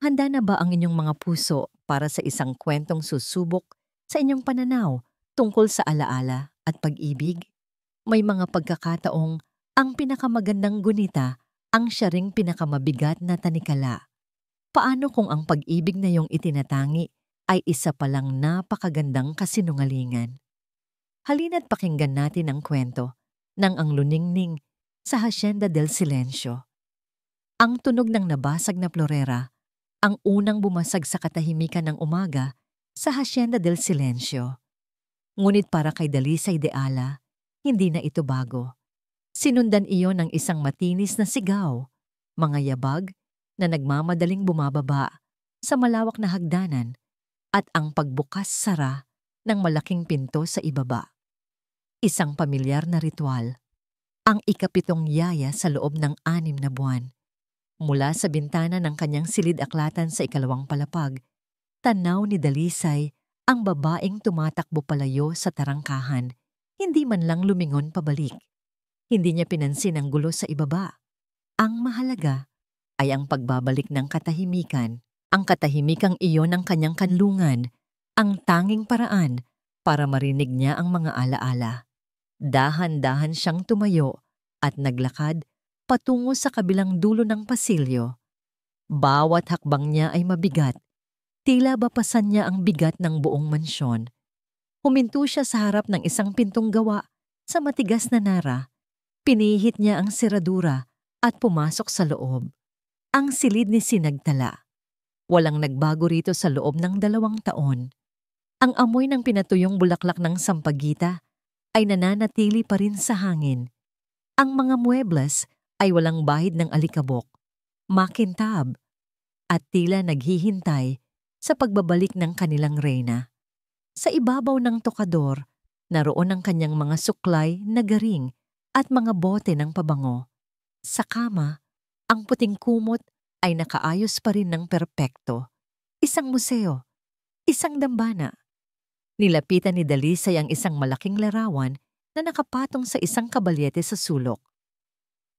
Handa na ba ang inyong mga puso para sa isang kwentong susubok sa inyong pananaw tungkol sa alaala at pag-ibig? May mga pagkakataong ang pinakamagandang gunita ang siya ring pinakamabigat na tanikala. Paano kung ang pag-ibig na iyong itinatangi ay isa palang napakagandang kasinungalingan? Halina't pakinggan natin ang kwento ng Ang Luningning sa Hacienda del Silencio. Ang tunog ng nabasag na florera ang unang bumasag sa katahimikan ng umaga sa Hacienda del Silencio. Ngunit para kay Dalisay de Ala, hindi na ito bago. Sinundan iyon ng isang matinis na sigaw, mga yabag na nagmamadaling bumababa sa malawak na hagdanan at ang pagbukas-sara ng malaking pinto sa ibaba. Isang pamilyar na ritual, ang ikapitong yaya sa loob ng 6 na buwan. Mula sa bintana ng kanyang silid-aklatan sa ikalawang palapag, tanaw ni Dalisay ang babaeng tumatakbo palayo sa tarangkahan, hindi man lang lumingon pabalik. Hindi niya pinansin ang gulo sa ibaba. Ang mahalaga ay ang pagbabalik ng katahimikan, ang katahimikang iyon ng kanyang kanlungan, ang tanging paraan para marinig niya ang mga alaala. Dahan-dahan siyang tumayo at naglakad patungo sa kabilang dulo ng pasilyo. Bawat hakbang niya ay mabigat, tila bapasan niya ang bigat ng buong mansyon. Huminto siya sa harap ng isang pintong gawa sa matigas na nara. Pinihit niya ang seradura at pumasok sa loob. Ang silid ni sinagtala. Walang nagbago rito sa loob ng 2 taon. Ang amoy ng pinatuyong bulaklak ng sampagita ay nananatili pa rin sa hangin. Ang mga muebles ay walang bahid ng alikabok, makintab, at tila naghihintay sa pagbabalik ng kanilang reyna. Sa ibabaw ng tokador, naroon ang kanyang mga suklay na garing at mga bote ng pabango. Sa kama, ang puting kumot ay nakaayos pa rin ng perpekto. Isang museo, isang dambana. Nilapitan ni Dalisay ang isang malaking larawan na nakapatong sa isang kabalyete sa sulok.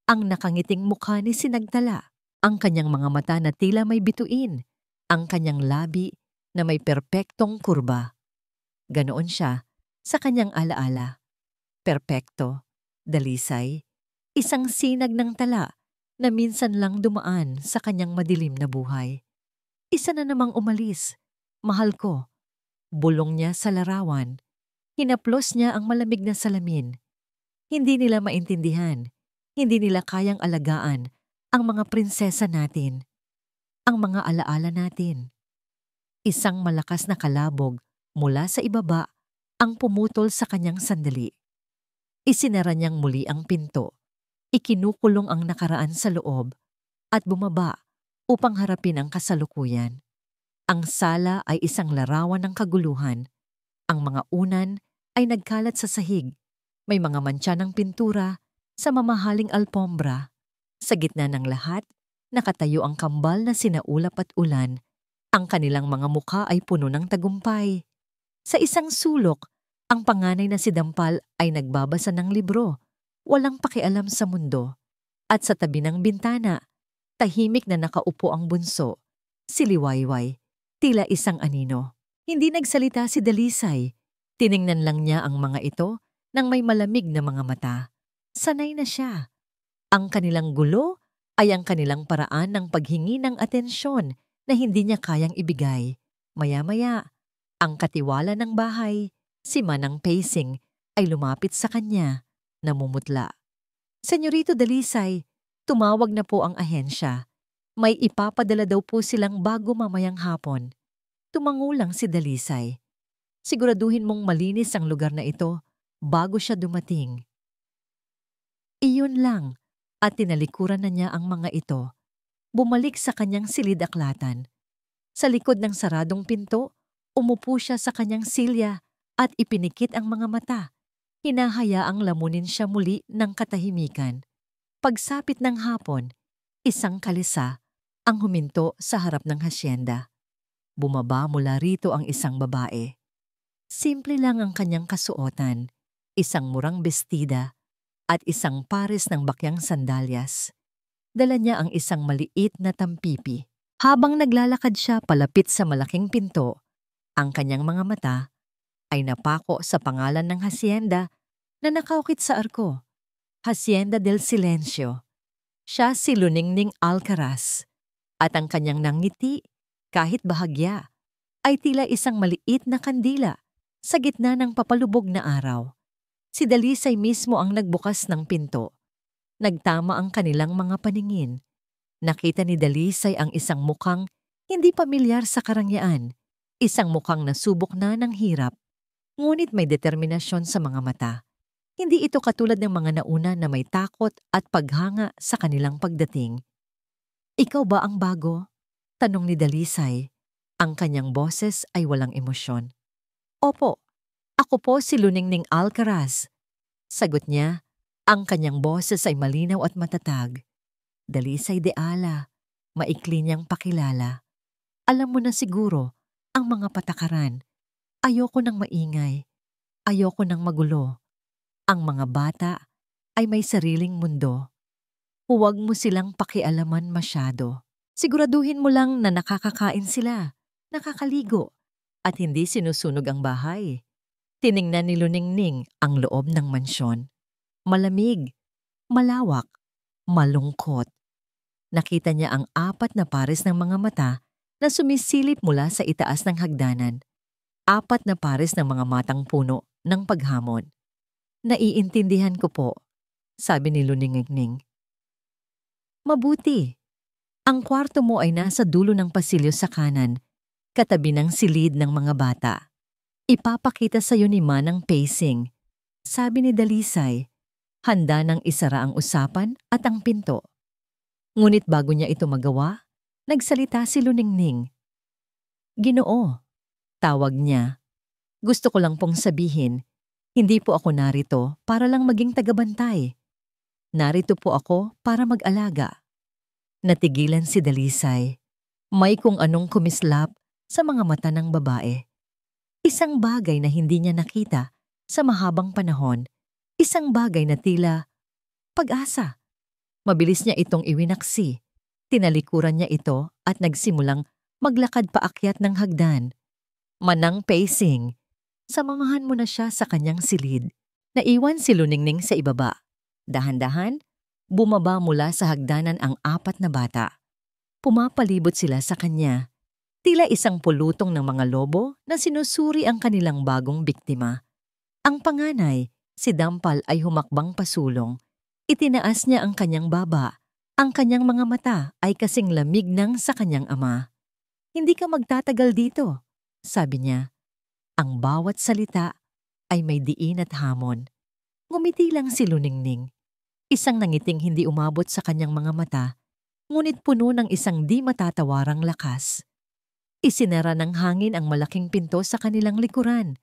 Ang nakangiting mukha ni sinagtala, ang kanyang mga mata na tila may bituin, ang kanyang labi na may perpektong kurba. Ganoon siya sa kanyang alaala. Perpekto, Dalisay, isang sinag ng tala na minsan lang dumaan sa kanyang madilim na buhay. Isa na namang umalis, mahal ko. Bulong niya sa larawan. Hinaplos niya ang malamig na salamin. Hindi nila maintindihan. Hindi nila kayang alagaan ang mga prinsesa natin, ang mga alaala natin. Isang malakas na kalabog mula sa ibaba ang pumutol sa kanyang sandali. Isinara niyang muli ang pinto, ikinukulong ang nakaraan sa loob at bumaba upang harapin ang kasalukuyan. Ang sala ay isang larawan ng kaguluhan. Ang mga unan ay nagkalat sa sahig. May mga mantsa ng pintura sa mamahaling alpombra. Sa gitna ng lahat, nakatayo ang kambal na sinaulap at ulan. Ang kanilang mga mukha ay puno ng tagumpay. Sa isang sulok, ang panganay na si Dampal ay nagbabasa ng libro, walang pakialam sa mundo. At sa tabi ng bintana, tahimik na nakaupo ang bunso, si Liwayway, tila isang anino. Hindi nagsalita si Dalisay. Tiningnan lang niya ang mga ito nang may malamig na mga mata. Sanay na siya. Ang kanilang gulo ay ang kanilang paraan ng paghingi ng atensyon na hindi niya kayang ibigay. Maya-maya, ang katiwala ng bahay, si Manang Pacing, ay lumapit sa kanya, namumutla. Senyorito Dalisay, tumawag na po ang ahensya. May ipapadala daw po silang bago mamayang hapon. Tumangulang si Dalisay. Siguraduhin mong malinis ang lugar na ito bago siya dumating. Iyon lang, at tinalikuran na niya ang mga ito. Bumalik sa kanyang silid-aklatan. Sa likod ng saradong pinto, umupo siya sa kanyang silya at ipinikit ang mga mata. Hinahayaang lamunin siya muli ng katahimikan. Pagsapit ng hapon, isang kalisa ang huminto sa harap ng hasyenda. Bumaba mula rito ang isang babae. Simple lang ang kanyang kasuotan, isang murang bestida at isang pares ng bakyang sandalyas. Dala niya ang isang maliit na tampipi. Habang naglalakad siya palapit sa malaking pinto, ang kanyang mga mata ay napako sa pangalan ng hasyenda na nakaukit sa arko, Hacienda del Silencio. Siya si Luningning Alcaraz, at ang kanyang nangiti, kahit bahagya, ay tila isang maliit na kandila sa gitna ng papalubog na araw. Si Dalisay mismo ang nagbukas ng pinto. Nagtama ang kanilang mga paningin. Nakita ni Dalisay ang isang mukhang hindi pamilyar sa karangyaan, isang mukhang nasubok na ng hirap, ngunit may determinasyon sa mga mata. Hindi ito katulad ng mga nauna na may takot at paghanga sa kanilang pagdating. "Ikaw ba ang bago?" tanong ni Dalisay. Ang kanyang boses ay walang emosyon. "Opo, ako po si Luningning Alcaraz." Sagot niya. Ang kanyang boses ay malinaw at matatag. "Dalisay de Ala," maikli niyang pakilala. "Alam mo na siguro ang mga patakaran. Ayoko ng maingay. Ayoko ng magulo. Ang mga bata ay may sariling mundo. Huwag mo silang pakialaman masyado. Siguraduhin mo lang na nakakakain sila, nakakaligo, at hindi sinusunog ang bahay." Tiningnan ni Luningning ang loob ng mansyon. Malamig, malawak, malungkot. Nakita niya ang 4 na pares ng mga mata na sumisilip mula sa itaas ng hagdanan. 4 na pares ng mga matang puno ng paghamon. "Naiintindihan ko po," sabi ni Luningning. "Mabuti. Ang kwarto mo ay nasa dulo ng pasilyo sa kanan, katabi ng silid ng mga bata. Ipapakita sa iyo ni Manang Pacing," sabi ni Dalisay. Handa nang isara ang usapan at ang pinto. Ngunit bago niya ito magawa, nagsalita si Luningning. "Ginoo," tawag niya. "Gusto ko lang pong sabihin, hindi po ako narito para lang maging tagabantay. Narito po ako para mag-alaga." Natigilan si Dalisay. May kung anong kumislap sa mga mata ng babae. Isang bagay na hindi niya nakita sa mahabang panahon. Isang bagay na tila pag-asa. Mabilis niya itong iwinaksi. Tinalikuran niya ito at nagsimulang maglakad paakyat ng hagdan. "Manang Pacing, samahan mo na siya sa kanyang silid." Naiwan si Luningning sa ibaba. Dahan-dahan, bumaba mula sa hagdanan ang 4 na bata. Pumapalibot sila sa kanya. Tila isang pulutong ng mga lobo na sinusuri ang kanilang bagong biktima. Ang panganay, si Dampal, ay humakbang pasulong. Itinaas niya ang kanyang baba. Ang kanyang mga mata ay kasing lamig ng sa kanyang ama. "Hindi ka magtatagal dito," sabi niya. Ang bawat salita ay may diin at hamon. Ngumiti lang si Luningning. Isang nangiting hindi umabot sa kanyang mga mata, ngunit puno ng isang di matatawarang lakas. Isinara ng hangin ang malaking pinto sa kanilang likuran,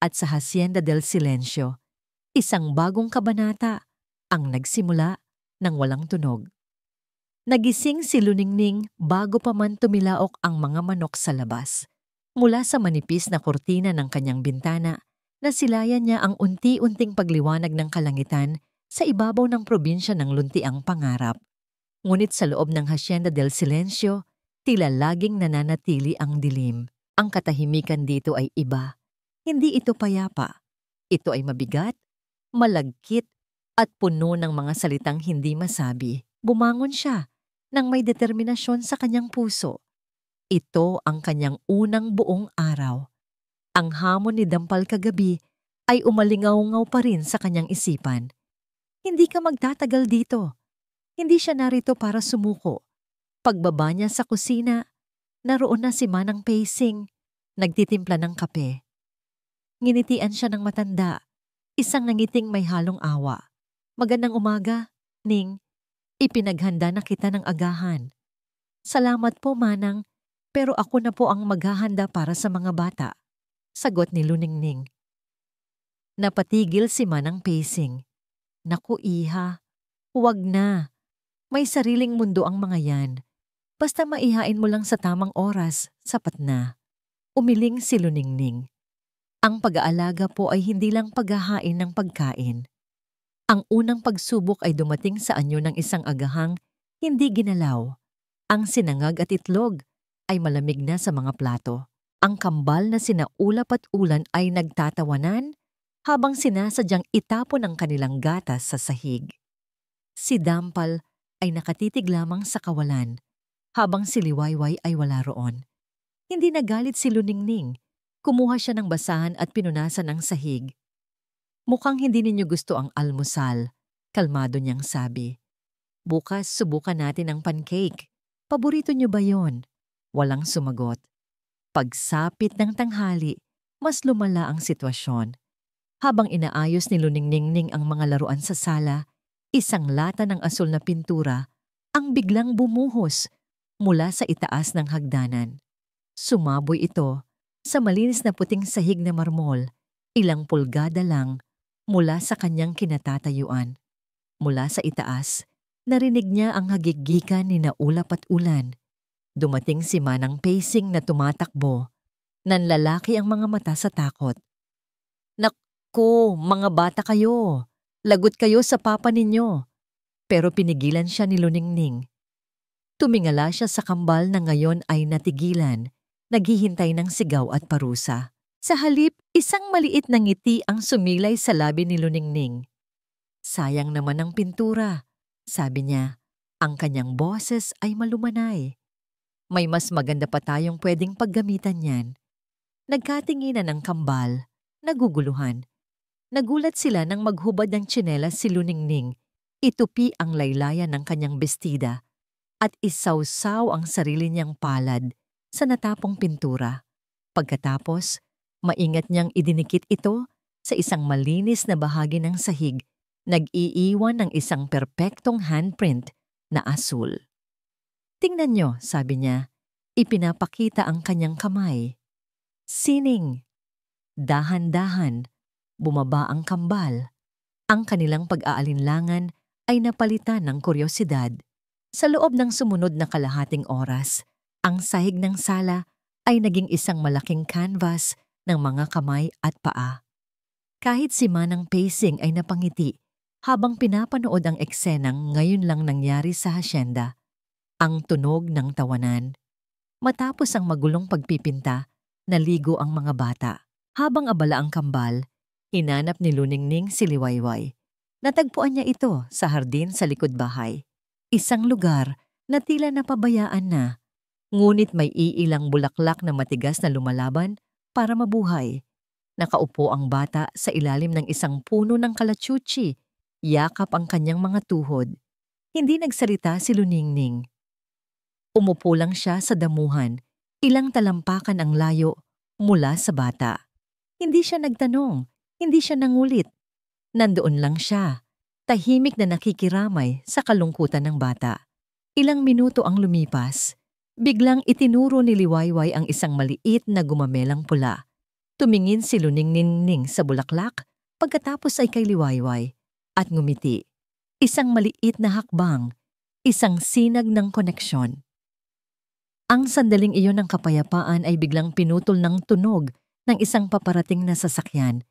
at sa Hacienda del Silencio, isang bagong kabanata ang nagsimula ng walang tunog. Nagising si Luningning bago pa man tumilaok ang mga manok sa labas. Mula sa manipis na kurtina ng kanyang bintana, nasilayan niya ang unti-unting pagliwanag ng kalangitan sa ibabaw ng probinsya ng Luntiang Pangarap. Ngunit sa loob ng Hacienda del Silencio, tila laging nananatili ang dilim. Ang katahimikan dito ay iba. Hindi ito payapa. Ito ay mabigat, malagkit, at puno ng mga salitang hindi masabi. Bumangon siya nang may determinasyon sa kanyang puso. Ito ang kanyang unang buong araw. Ang hamon ni Dampal kagabi ay umalingaw-ngaw pa rin sa kanyang isipan. Hindi ka magtatagal dito. Hindi siya narito para sumuko. Pagbaba niya sa kusina, naroon na si Manang Pacing, nagtitimpla ng kape. Nginitian siya ng matanda, isang nangiting may halong awa. "Magandang umaga, Ning. Ipinaghanda na kita ng agahan." "Salamat po, Manang, pero ako na po ang maghahanda para sa mga bata," sagot ni Luningning. Napatigil si Manang Pacing. "Naku, iha, huwag na. May sariling mundo ang mga yan. Basta maihain mo lang sa tamang oras, sapat na." Umiling si Luningning. Ang pag-aalaga po ay hindi lang paghahain ng pagkain. Ang unang pagsubok ay dumating sa anyo ng isang agahang hindi ginalaw. Ang sinangag at itlog ay malamig na sa mga plato. Ang kambal na sina Ulap at Ulan ay nagtatawanan habang sinasadyang itapon ang kanilang gatas sa sahig. Si Dampal ay nakatitig lamang sa kawalan habang si Liwayway ay wala roon. Hindi nagalit si Luningning. Kumuha siya ng basahan at pinunasan ang sahig. Mukhang hindi ninyo gusto ang almusal, kalmado niyang sabi. Bukas subukan natin ang pancake. Paborito niyo ba yon? Walang sumagot. Pagsapit ng tanghali, mas lumala ang sitwasyon. Habang inaayos ni Luningning ang mga laruan sa sala, isang lata ng asul na pintura ang biglang bumuhos mula sa itaas ng hagdanan. Sumaboy ito sa malinis na puting sahig na marmol, ilang pulgada lang mula sa kanyang kinatatayuan. Mula sa itaas, narinig niya ang hagiggikan ni Ulap at Ulan. Dumating si Manang Pacing na tumatakbo. Nanlalaki ang mga mata sa takot. Naku, mga bata kayo! Lagot kayo sa papa ninyo! Pero pinigilan siya ni Luningning. Tumingala siya sa kambal na ngayon ay natigilan, naghihintay ng sigaw at parusa. Sa halip, isang maliit na ngiti ang sumilay sa labi ni Luningning. Sayang naman ang pintura, sabi niya. Ang kanyang boses ay malumanay. May mas maganda pa tayong pwedeng paggamitan yan. Nagkatinginan ang kambal, naguguluhan. Nagulat sila nang maghubad ng tsinelas si Luningning, itupi ang laylayan ng kanyang bestida, at isawsaw ang sarili niyang palad sa natapong pintura. Pagkatapos, maingat niyang idinikit ito sa isang malinis na bahagi ng sahig, nag-iiwan ng isang perpektong handprint na asul. Tingnan niyo, sabi niya, ipinapakita ang kanyang kamay. Sining. Dahan-dahan, bumaba ang kambal. Ang kanilang pag-aalinlangan ay napalitan ng kuryosidad. Sa loob ng sumunod na kalahating oras, ang sahig ng sala ay naging isang malaking canvas ng mga kamay at paa. Kahit si Manang Pacing ay napangiti habang pinapanood ang eksenang ngayon lang nangyari sa hasyenda. Ang tunog ng tawanan. Matapos ang magulong pagpipinta, naligo ang mga bata. Habang abala ang kambal, hinanap ni Luningning si Liwayway. Natagpuan niya ito sa hardin sa likod bahay. Isang lugar na tila napabayaan na, ngunit may iilang bulaklak na matigas na lumalaban para mabuhay. Nakaupo ang bata sa ilalim ng isang puno ng kalachuchi, yakap ang kanyang mga tuhod. Hindi nagsalita si Luningning. Umupo lang siya sa damuhan, ilang talampakan ang layo mula sa bata. Hindi siya nagtanong, hindi siya nangulit. Nandoon lang siya, tahimik na nakikiramay sa kalungkutan ng bata. Ilang minuto ang lumipas. Biglang itinuro ni Liwayway ang isang maliit na gumamelang pula. Tumingin si Luningning sa bulaklak, pagkatapos ay kay Liwayway, at ngumiti. Isang maliit na hakbang, isang sinag ng koneksyon. Ang sandaling iyon ng kapayapaan ay biglang pinutol ng tunog ng isang paparating na sasakyan.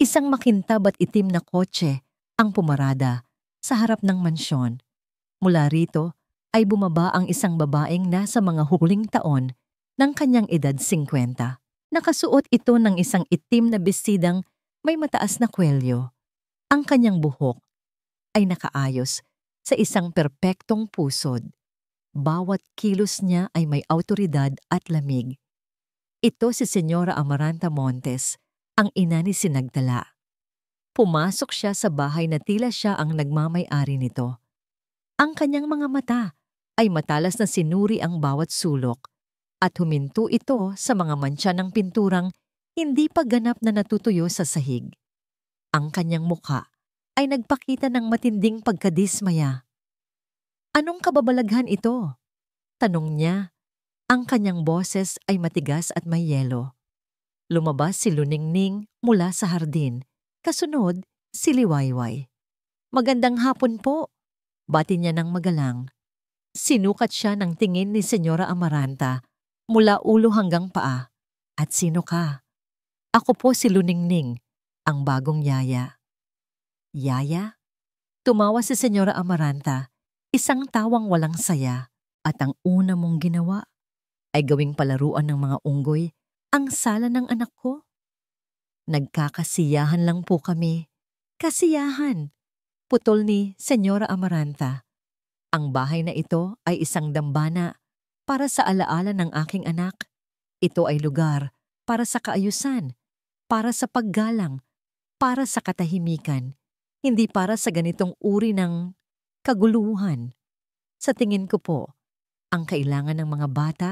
Isang makintab at itim na kotse ang pumarada sa harap ng mansyon. Mula rito ay bumaba ang isang babaeng nasa mga huling taon ng kanyang edad 50. Nakasuot ito ng isang itim na bestidang may mataas na kwelyo. Ang kanyang buhok ay nakaayos sa isang perpektong pusod. Bawat kilos niya ay may awtoridad at lamig. Ito si Senyora Amaranta Montes, ang ina ni Sinagtala. Pumasok siya sa bahay na tila siya ang nagmamay-ari nito. Ang kanyang mga mata ay matalas na sinuri ang bawat sulok at huminto ito sa mga mantsa ng pinturang hindi pa ganap na natutuyo sa sahig. Ang kanyang mukha ay nagpakita ng matinding pagkadismaya. Anong kababalaghan ito? Tanong niya. Ang kanyang boses ay matigas at may yelo. Lumabas si Luningning mula sa hardin. Kasunod, si Liwayway. Magandang hapon po, bati niya ng magalang. Sinukat siya ng tingin ni Senyora Amaranta mula ulo hanggang paa. At sino ka? Ako po si Luningning, ang bagong yaya. Yaya? Tumawa si Senyora Amaranta, isang tawang walang saya. At ang una mong ginawa ay gawing palaruan ng mga unggoy ang sala ng anak ko? Nagkakasiyahan lang po kami. Kasiyahan! Putol ni Senyora Amaranta. Ang bahay na ito ay isang dambana para sa alaala ng aking anak. Ito ay lugar para sa kaayusan, para sa paggalang, para sa katahimikan, hindi para sa ganitong uri ng kaguluhan. Sa tingin ko po, ang kailangan ng mga bata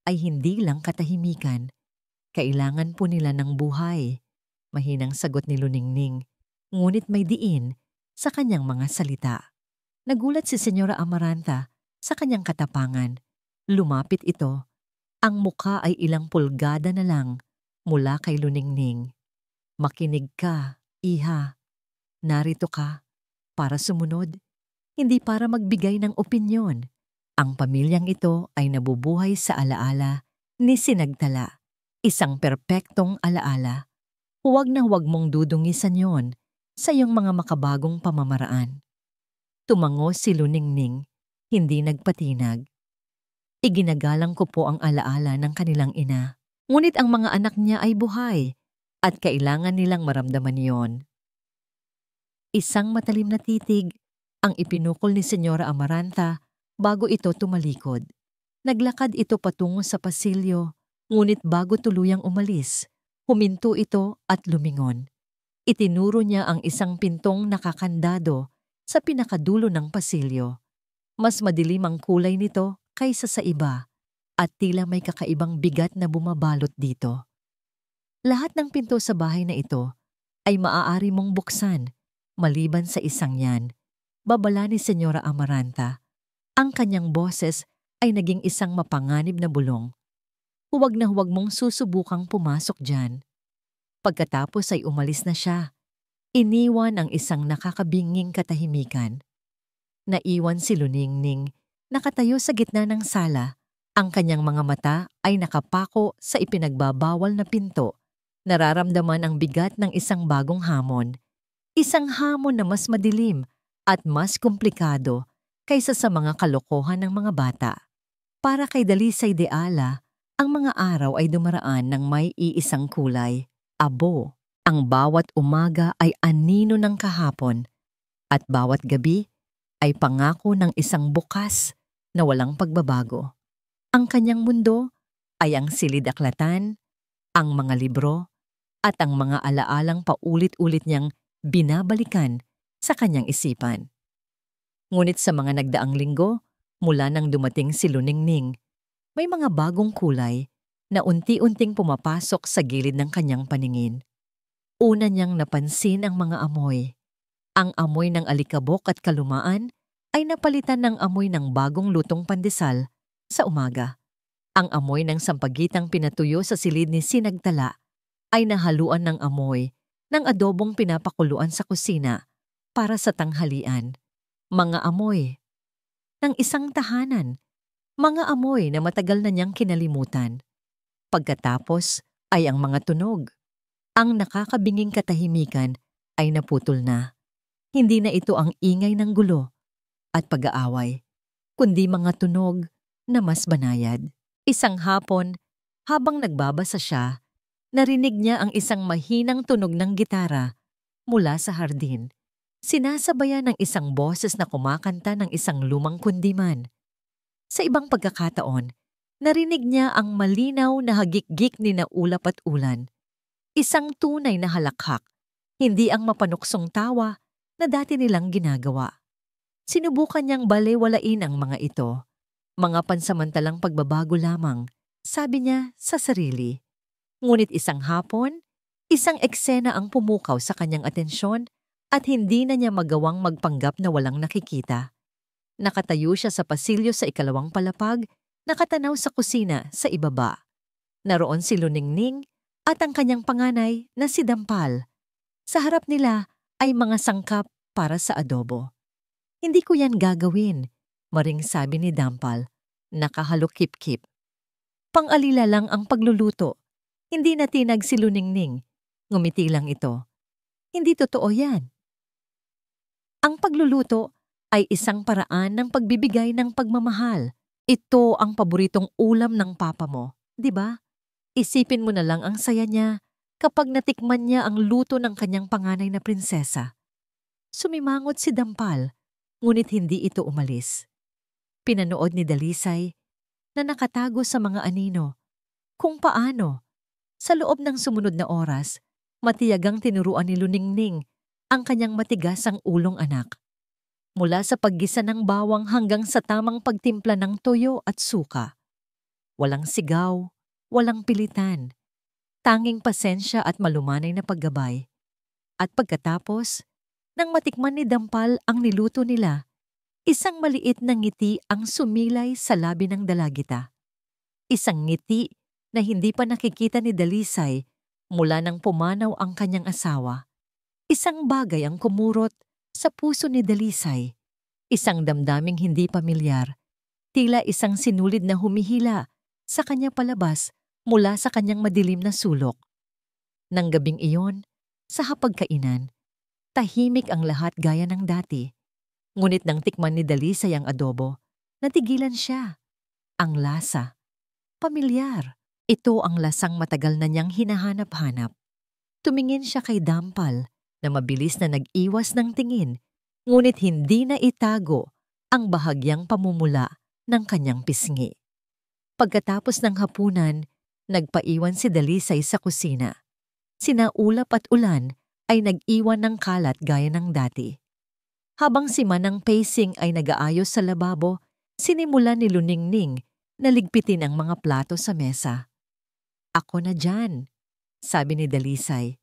ay hindi lang katahimikan. Kailangan po nila ng buhay. Mahinang sagot ni Luningning, ngunit may diin sa kanyang mga salita. Nagulat si Senyora Amaranta sa kanyang katapangan. Lumapit ito. Ang mukha ay ilang pulgada na lang mula kay Luningning. Makinig ka, iha. Narito ka para sumunod, hindi para magbigay ng opinyon. Ang pamilyang ito ay nabubuhay sa alaala ni Sinagtala, isang perpektong alaala. Huwag na huwag mong dudungisan yon sa iyong mga makabagong pamamaraan. Tumango si Luningning, hindi nagpatinag. Iginagalang ko po ang alaala ng kanilang ina, ngunit ang mga anak niya ay buhay at kailangan nilang maramdaman yon. Isang matalim na titig ang ipinukol ni Senyora Amaranta bago ito tumalikod. Naglakad ito patungo sa pasilyo, ngunit bago tuluyang umalis, huminto ito at lumingon. Itinuro niya ang isang pintong nakakandado sa pinakadulo ng pasilyo. Mas madilim ang kulay nito kaysa sa iba at tila may kakaibang bigat na bumabalot dito. Lahat ng pinto sa bahay na ito ay maaari mong buksan maliban sa isang yan. Babala ni Senyora Amaranta. Ang kanyang boses ay naging isang mapanganib na bulong. Huwag na huwag mong susubukang pumasok dyan. Pagkatapos ay umalis na siya. Iniwan ang isang nakakabinging katahimikan. Naiwan si Luningning, nakatayo sa gitna ng sala. Ang kanyang mga mata ay nakapako sa ipinagbabawal na pinto. Nararamdaman ang bigat ng isang bagong hamon. Isang hamon na mas madilim at mas komplikado kaysa sa mga kalokohan ng mga bata. Para kay Dalisay de Ala, ang mga araw ay dumaraan ng may iisang kulay, abo. Ang bawat umaga ay anino ng kahapon at bawat gabi ay pangako ng isang bukas na walang pagbabago. Ang kanyang mundo ay ang silid-aklatan, ang mga libro at ang mga alaalang paulit-ulit niyang binabalikan sa kanyang isipan. Ngunit sa mga nagdaang linggo, mula nang dumating si Luningning, may mga bagong kulay na unti-unting pumapasok sa gilid ng kanyang paningin. Una niyang napansin ang mga amoy. Ang amoy ng alikabok at kalumaan ay napalitan ng amoy ng bagong lutong pandesal sa umaga. Ang amoy ng sampagitang pinatuyo sa silid ni Sinagtala ay nahaluan ng amoy ng adobong pinapakuluan sa kusina para sa tanghalian. Mga amoy ng isang tahanan, mga amoy na matagal na niyang kinalimutan. Pagkatapos ay ang mga tunog. Ang nakakabinging katahimikan ay naputol na. Hindi na ito ang ingay ng gulo at pag-aaway, kundi mga tunog na mas banayad. Isang hapon, habang nagbabasa siya, narinig niya ang isang mahinang tunog ng gitara mula sa hardin. Sinasabayan ng isang boses na kumakanta ng isang lumang kundiman. Sa ibang pagkakataon, narinig niya ang malinaw na hagik-gik ni na ulap at ulan. Isang tunay na halakhak, hindi ang mapanuksong tawa na dati nilang ginagawa. Sinubukan niyang balewalain ang mga ito. Mga pansamantalang pagbabago lamang, sabi niya sa sarili. Ngunit isang hapon, isang eksena ang pumukaw sa kanyang atensyon at hindi na niya magawang magpanggap na walang nakikita. Nakatayo siya sa pasilyo sa ikalawang palapag, nakatanaw sa kusina sa ibaba. Naroon si Luningning at ang kanyang panganay na si Dampal. Sa harap nila ay mga sangkap para sa adobo. Hindi ko yan gagawin, maring sabi ni Dampal, nakahalukip-kip. Pang-alila lang ang pagluluto. Hindi natinag si Luningning. Ngumiti lang ito. Hindi totoo yan. Ang pagluluto ay isang paraan ng pagbibigay ng pagmamahal. Ito ang paboritong ulam ng papa mo, di ba? Isipin mo na lang ang saya niya kapag natikman niya ang luto ng kanyang panganay na prinsesa. Sumimangot si Dampal, ngunit hindi ito umalis. Pinanood ni Dalisay na nakatago sa mga anino kung paano, sa loob ng sumunod na oras, matiyagang tinuruan ni Luningning ang kanyang matigasang ulong anak. Mula sa paggisa ng bawang hanggang sa tamang pagtimpla ng toyo at suka. Walang sigaw, walang pilitan, tanging pasensya at malumanay na paggabay. At pagkatapos, nang matikman ni Dampal ang niluto nila, isang maliit na ngiti ang sumilay sa labi ng dalagita. Isang ngiti na hindi pa nakikita ni Dalisay mula nang pumanaw ang kanyang asawa. Isang bagay ang kumurot sa puso ni Dalisay. Isang damdaming hindi pamilyar, tila isang sinulid na humihila sa kanya palabas mula sa kanyang madilim na sulok. Nang gabing iyon, sa hapagkainan, tahimik ang lahat gaya ng dati. Ngunit nang tikman ni Dalisay ang adobo, natigilan siya. Ang lasa. Pamilyar. Ito ang lasang matagal na niyang hinahanap-hanap. Tumingin siya kay Dampal na mabilis na nag-iwas ng tingin, ngunit hindi na itago ang bahagyang pamumula ng kanyang pisngi. Pagkatapos ng hapunan, nagpaiwan si Dalisay sa kusina. Sina Ulap at Ulan ay nag-iwan ng kalat gaya ng dati. Habang si Manang Pacing ay nag-aayos sa lababo, sinimulan ni Luningning na ligpitin ang mga plato sa mesa. "Ako na dyan," sabi ni Dalisay.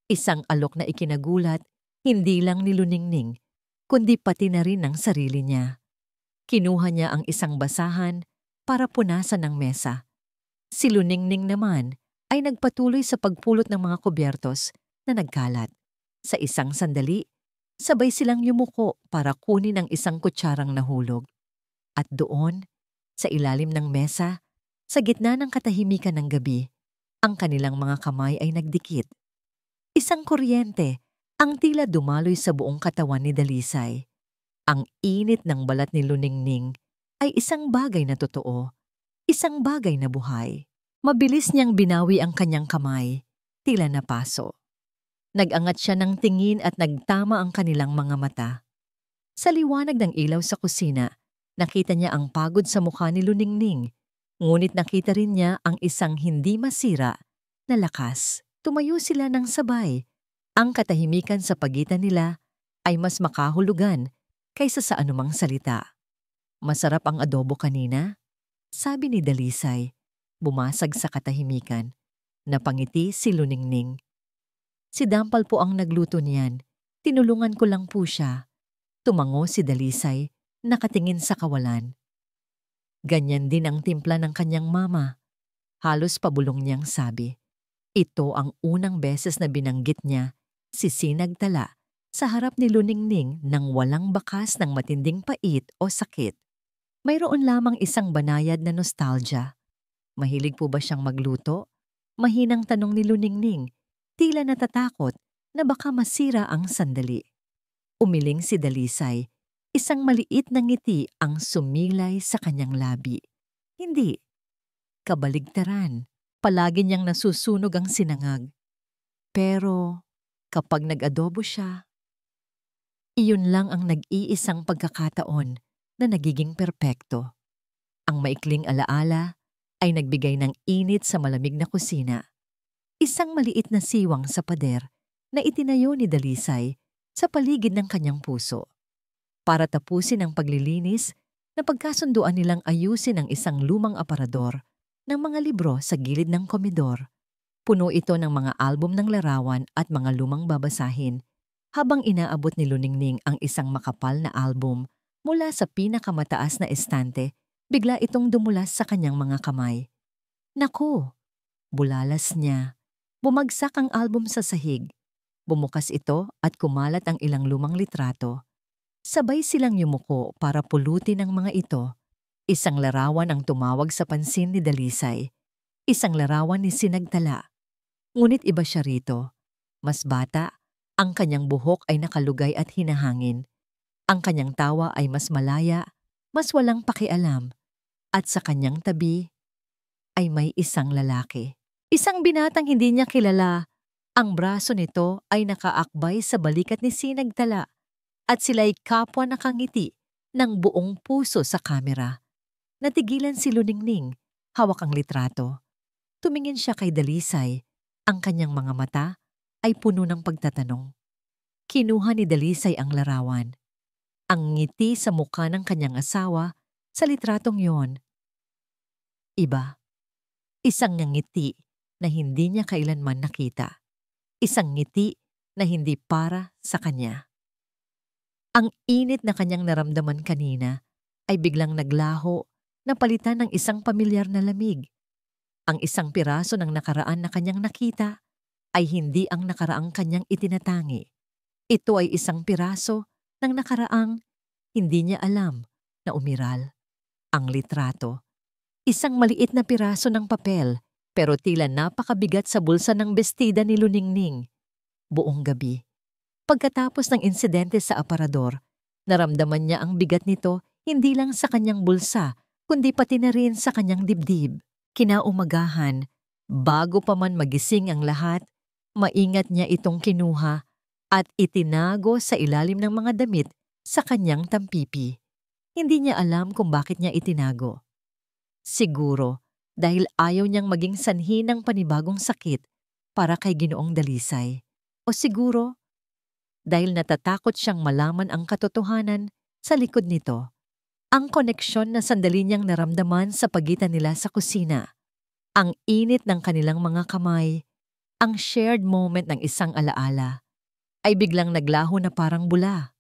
Isang alok na ikinagulat, hindi lang ni Luningning, kundi pati na rin ng sarili niya. Kinuha niya ang isang basahan para punasan ng mesa. Si Luningning naman ay nagpatuloy sa pagpulot ng mga kubyertos na nagkalat. Sa isang sandali, sabay silang yumuko para kunin ang isang kutsarang nahulog. At doon, sa ilalim ng mesa, sa gitna ng katahimikan ng gabi, ang kanilang mga kamay ay nagdikit. Isang kuryente ang tila dumaloy sa buong katawan ni Dalisay. Ang init ng balat ni Luningning ay isang bagay na totoo, isang bagay na buhay. Mabilis niyang binawi ang kanyang kamay, tila napaso. Nag-angat siya ng tingin at nagtama ang kanilang mga mata. Sa liwanag ng ilaw sa kusina, nakita niya ang pagod sa mukha ni Luningning, ngunit nakita rin niya ang isang hindi masira na lakas. Tumayo sila ng sabay. Ang katahimikan sa pagitan nila ay mas makahulugan kaysa sa anumang salita. "Masarap ang adobo kanina?" sabi ni Dalisay. Bumasag sa katahimikan. Napangiti si Luningning. "Si Dampal po ang nagluto niyan. Tinulungan ko lang po siya." Tumango si Dalisay, nakatingin sa kawalan. Ganyan din ang timpla ng kanyang mama. Halos pabulong niyang sabi. Ito ang unang beses na binanggit niya si Sinagtala sa harap ni Luningning nang walang bakas ng matinding pait o sakit. Mayroon lamang isang banayad na nostalgia. Mahilig po ba siyang magluto? Mahinang tanong ni Luningning, tila natatakot na baka masira ang sandali. Umiling si Dalisay, isang maliit na ngiti ang sumilay sa kanyang labi. Hindi. Kabaligtaran, palagi niyang nasusunog ang sinangag. Pero kapag nag-adobo siya, iyon lang ang nag-iisang pagkakataon na nagiging perpekto. Ang maikling alaala ay nagbigay ng init sa malamig na kusina. Isang maliit na siwang sa pader na itinayo ni Dalisay sa paligid ng kanyang puso. Para tapusin ang paglilinis, napagkasunduan nilang ayusin ang isang lumang aparador ng mga libro sa gilid ng komedor. Puno ito ng mga album ng larawan at mga lumang babasahin. Habang inaabot ni Luningning ang isang makapal na album mula sa pinakamataas na estante, bigla itong dumulas sa kanyang mga kamay. Naku! Bulalas niya. Bumagsak ang album sa sahig. Bumukas ito at kumalat ang ilang lumang litrato. Sabay silang yumuko para pulutin ang mga ito. Isang larawan ang tumawag sa pansin ni Dalisay. Isang larawan ni Sinagtala. Ngunit iba siya rito. Mas bata, ang kanyang buhok ay nakalugay at hinahangin. Ang kanyang tawa ay mas malaya, mas walang pakialam. At sa kanyang tabi ay may isang lalaki. Isang binatang hindi niya kilala. Ang braso nito ay nakaakbay sa balikat ni Sinagtala at sila'y kapwa nakangiti ng buong puso sa kamera. Natigilan si Luningning, hawak ang litrato. Tumingin siya kay Dalisay. Ang kanyang mga mata ay puno ng pagtatanong. Kinuha ni Dalisay ang larawan. Ang ngiti sa mukha ng kanyang asawa sa litratong yon. Iba. Isang ngiti na hindi niya kailanman nakita. Isang ngiti na hindi para sa kanya. Ang init na kanyang naramdaman kanina ay biglang naglaho na palitan ng isang pamilyar na lamig. Ang isang piraso ng nakaraan na kanyang nakita ay hindi ang nakaraang kanyang itinatangi. Ito ay isang piraso ng nakaraang hindi niya alam na umiral. Ang litrato. Isang maliit na piraso ng papel pero tila napakabigat sa bulsa ng bestida ni Luningning. Buong gabi. Pagkatapos ng insidente sa aparador, naramdaman niya ang bigat nito hindi lang sa kanyang bulsa kundi pati na rin sa kanyang dibdib. Kinaumagahan, bago pa man magising ang lahat, maingat niya itong kinuha at itinago sa ilalim ng mga damit sa kanyang tampipi. Hindi niya alam kung bakit niya itinago. Siguro dahil ayaw niyang maging sanhi ng panibagong sakit para kay Ginoong Dalisay. O siguro dahil natatakot siyang malaman ang katotohanan sa likod nito. Ang koneksyon na sandali niyang naramdaman sa pagitan nila sa kusina. Ang init ng kanilang mga kamay, ang shared moment ng isang alaala, ay biglang naglaho na parang bula.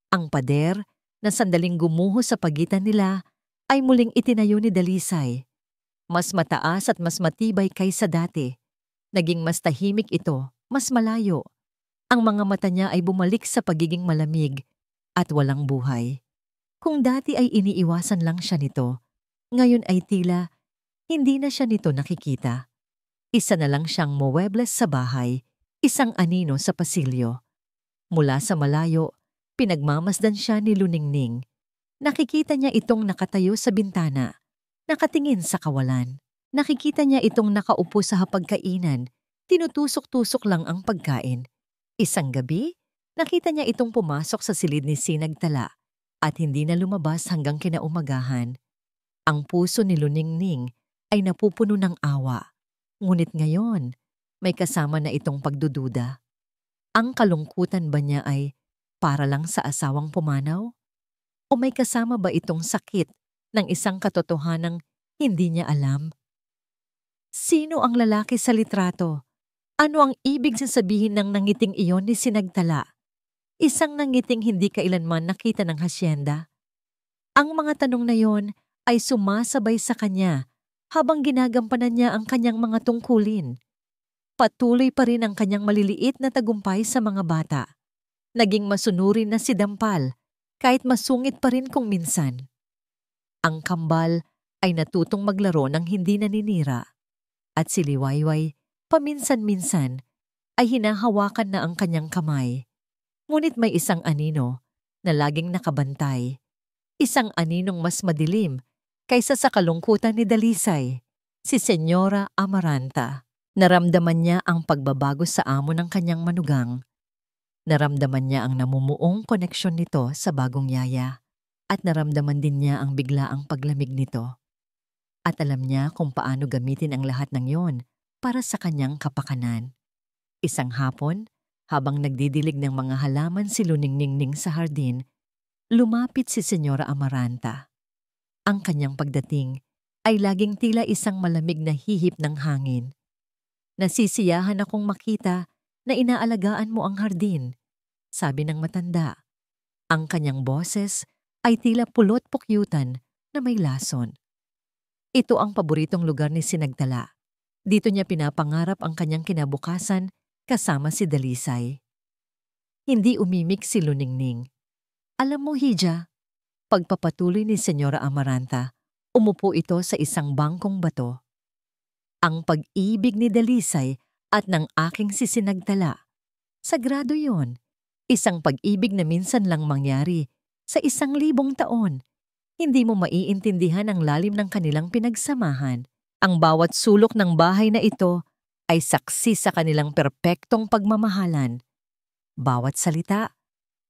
Ang pader na sandaling gumuho sa pagitan nila ay muling itinayo ni Dalisay. Mas mataas at mas matibay kaysa dati. Naging mas tahimik ito, mas malayo. Ang mga mata niya ay bumalik sa pagiging malamig at walang buhay. Kung dati ay iniiwasan lang siya nito, ngayon ay tila hindi na siya nito nakikita. Isa na lang siyang muwebles sa bahay, isang anino sa pasilyo. Mula sa malayo, pinagmamasdan siya ni Luningning. Nakikita niya itong nakatayo sa bintana, nakatingin sa kawalan. Nakikita niya itong nakaupo sa hapagkainan, tinutusok-tusok lang ang pagkain. Isang gabi, nakita niya itong pumasok sa silid ni Sinagtala at hindi na lumabas hanggang kinaumagahan. Ang puso ni Luningning ay napupuno ng awa. Ngunit ngayon, may kasama na itong pagdududa. Ang kalungkutan ba niya ay para lang sa asawang pumanaw? O may kasama ba itong sakit ng isang katotohanang hindi niya alam? Sino ang lalaki sa litrato? Ano ang ibig sasabihin ng nangiting iyon ni Sinagtala? Isang nangiting hindi kailanman nakita ng hasyenda. Ang mga tanong na yon ay sumasabay sa kanya habang ginagampanan niya ang kanyang mga tungkulin. Patuloy pa rin ang kanyang maliliit na tagumpay sa mga bata. Naging masunurin na si Dampal kahit masungit pa rin kung minsan. Ang kambal ay natutong maglaro ng hindi naninira at si Liwayway paminsan-minsan ay hinahawakan na ang kanyang kamay. Ngunit may isang anino na laging nakabantay. Isang aninong mas madilim kaysa sa kalungkutan ni Dalisay, si Senyora Amaranta. Naramdaman niya ang pagbabago sa amo ng kanyang manugang. Naramdaman niya ang namumuong koneksyon nito sa bagong yaya at naramdaman din niya ang biglaang paglamig nito. At alam niya kung paano gamitin ang lahat ng yon para sa kanyang kapakanan. Isang hapon, habang nagdidilig ng mga halaman si Luningning sa hardin, lumapit si Senyora Amaranta. Ang kanyang pagdating ay laging tila isang malamig na hihip ng hangin. Nasisiyahan akong makita na inaalagaan mo ang hardin, sabi ng matanda. Ang kanyang boses ay tila pulot-pukyutan na may lason. Ito ang paboritong lugar ni Sinagtala. Dito niya pinapangarap ang kanyang kinabukasan kasama si Dalisay. Hindi umimik si Luningning. Alam mo, Hija, pagpapatuloy ni Senyora Amaranta, umupo ito sa isang bangkong bato. Ang pag-ibig ni Dalisay at ng aking si Sinagtala. Sagrado yon. Isang pag-ibig na minsan lang mangyari sa 1,000 taon. Hindi mo maiintindihan ang lalim ng kanilang pinagsamahan. Ang bawat sulok ng bahay na ito ay saksi sa kanilang perpektong pagmamahalan. Bawat salita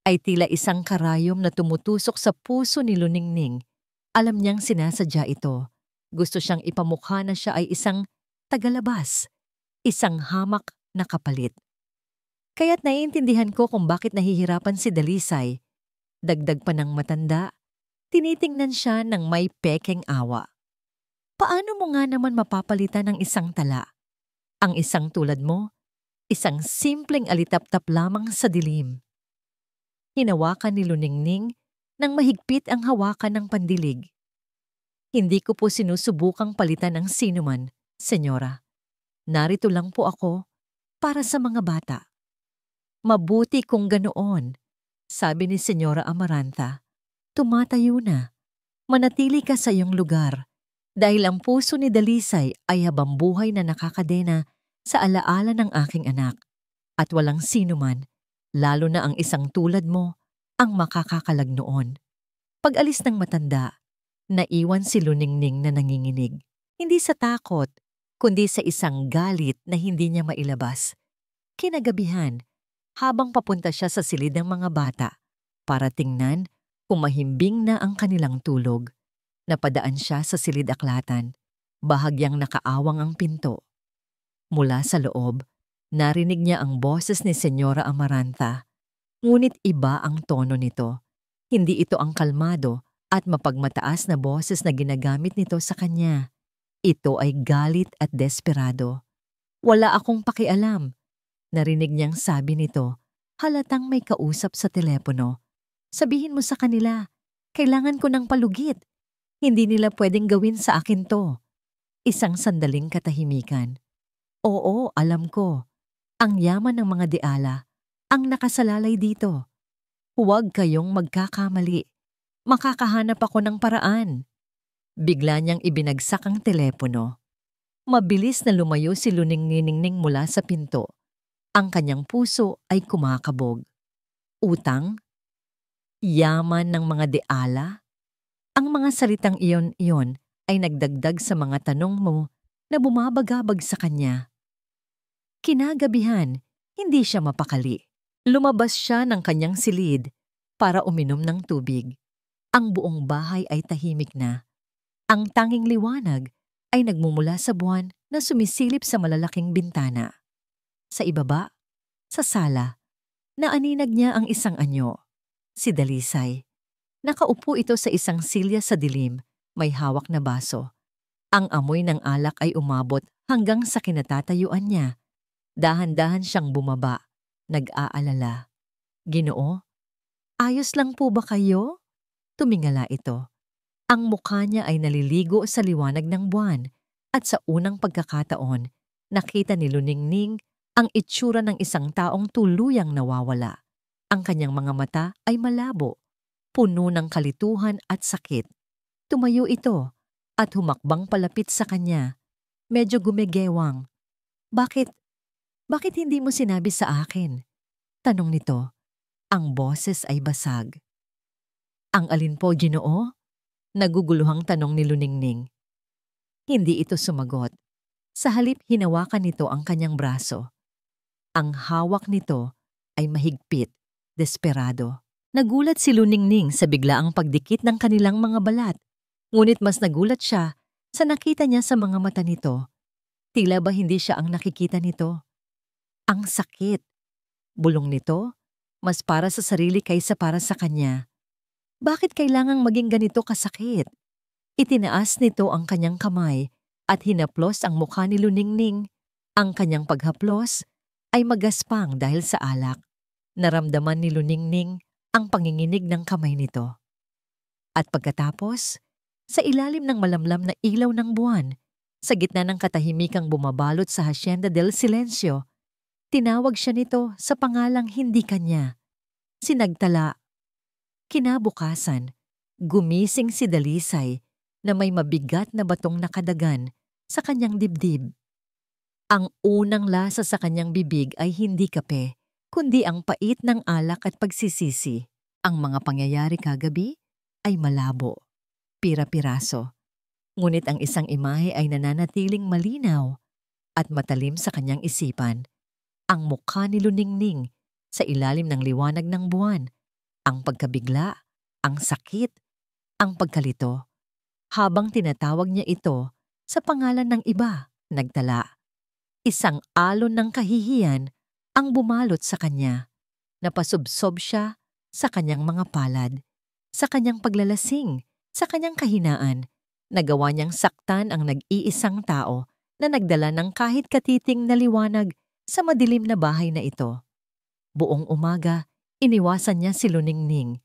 ay tila isang karayom na tumutusok sa puso ni Luningning. Alam niyang sinasadya ito. Gusto siyang ipamukha na siya ay isang tagalabas, isang hamak na kapalit. Kaya't naiintindihan ko kung bakit nahihirapan si Dalisay. Dagdag pa ng matanda, tinitingnan siya ng may pekeng awa. Paano mo nga naman mapapalitan ng isang tala? Ang isang tulad mo, isang simpleng alitap-tap lamang sa dilim. Hinawakan ni Luningning nang mahigpit ang hawakan ng pandilig. Hindi ko po sinusubukang palitan ng sinuman, senyora. Narito lang po ako para sa mga bata. Mabuti kung ganoon, sabi ni Senyora Amaranta. Tumatayo na. Manatili ka sa iyong lugar dahil ang puso ni Dalisay ay habambuhay na nakakadena sa alaala ng aking anak at walang sinuman, lalo na ang isang tulad mo, ang makakakalag noon. Pag-alis ng matanda, naiwan si Luningning na nanginginig. Hindi sa takot, kundi sa isang galit na hindi niya mailabas. Kinagabihan, habang papunta siya sa silid ng mga bata para tingnan kung mahimbing na ang kanilang tulog, napadaan siya sa silid aklatan, bahagyang nakaawang ang pinto. Mula sa loob, narinig niya ang boses ni Senyora Amaranta, ngunit iba ang tono nito. Hindi ito ang kalmado at mapagmataas na boses na ginagamit nito sa kanya. Ito ay galit at desperado. Wala akong pakialam. Narinig niyang sabi nito, halatang may kausap sa telepono. Sabihin mo sa kanila, kailangan ko ng palugit. Hindi nila pwedeng gawin sa akin to. Isang sandaling katahimikan. Oo, alam ko. Ang yaman ng mga deala, ang nakasalalay dito. Huwag kayong magkakamali. Makakahanap ako ng paraan. Bigla niyang ibinagsak ang telepono. Mabilis na lumayo si Luningning mula sa pinto. Ang kanyang puso ay kumakabog. Utang? Yaman ng mga deala? Ang mga salitang iyon ay nagdagdag sa mga tanong mo na bumabagabag sa kanya. Kinagabihan, hindi siya mapakali. Lumabas siya ng kanyang silid para uminom ng tubig. Ang buong bahay ay tahimik na. Ang tanging liwanag ay nagmumula sa buwan na sumisilip sa malalaking bintana. Sa ibaba, sa sala, naaninag niya ang isang anyo, si Dalisay. Nakaupo ito sa isang silya sa dilim, may hawak na baso. Ang amoy ng alak ay umabot hanggang sa kinatatayuan niya. Dahan-dahan siyang bumaba, nag-aalala. Ginoo, ayos lang po ba kayo? Tumingala ito. Ang mukha niya ay naliligo sa liwanag ng buwan at sa unang pagkakataon, nakita ni Luningning ang itsura ng isang taong tuluyang nawawala. Ang kanyang mga mata ay malabo, puno ng kalituhan at sakit. Tumayo ito at humakbang palapit sa kanya. Medyo gumegewang. Bakit hindi mo sinabi sa akin? Tanong nito. Ang boses ay basag. Ang alin po, Ginoo? Naguguluhang tanong ni Luningning. Hindi ito sumagot. Sa halip hinawakan nito ang kanyang braso. Ang hawak nito ay mahigpit, desperado. Nagulat si Luningning sa biglaang pagdikit ng kanilang mga balat. Ngunit mas nagulat siya sa nakita niya sa mga mata nito. Tila ba hindi siya ang nakikita nito? Ang sakit. Bulong nito, mas para sa sarili kaysa para sa kanya. Bakit kailangang maging ganito kasakit? Itinaas nito ang kanyang kamay at hinaplos ang mukha ni Luningning. Ang kanyang paghaplos ay magaspang dahil sa alak. Naramdaman ni Luningning ang panginginig ng kamay nito. At pagkatapos, sa ilalim ng malamlam na ilaw ng buwan, sa gitna ng katahimikang bumabalot sa Hacienda del Silencio, tinawag siya nito sa pangalang hindi kanya. Sinagtala. Kinabukasan, gumising si Dalisay na may mabigat na batong nakadagan sa kanyang dibdib. Ang unang lasa sa kanyang bibig ay hindi kape, kundi ang pait ng alak at pagsisisi. Ang mga pangyayari kagabi ay malabo. pira-piraso. Ngunit ang isang imahe ay nananatiling malinaw at matalim sa kanyang isipan. Ang mukha ni Luningning sa ilalim ng liwanag ng buwan, ang pagkabigla, ang sakit, ang pagkalito. Habang tinatawag niya ito sa pangalan ng iba, nagtala. Isang alon ng kahihiyan ang bumalot sa kanya. Napasubsob siya sa kanyang mga palad, sa kanyang paglalasing, sa kanyang kahinaan. Nagawa niyang saktan ang nag-iisang tao na nagdala ng kahit katiting na liwanag sa madilim na bahay na ito. Buong umaga, iniwasan niya si Luningning.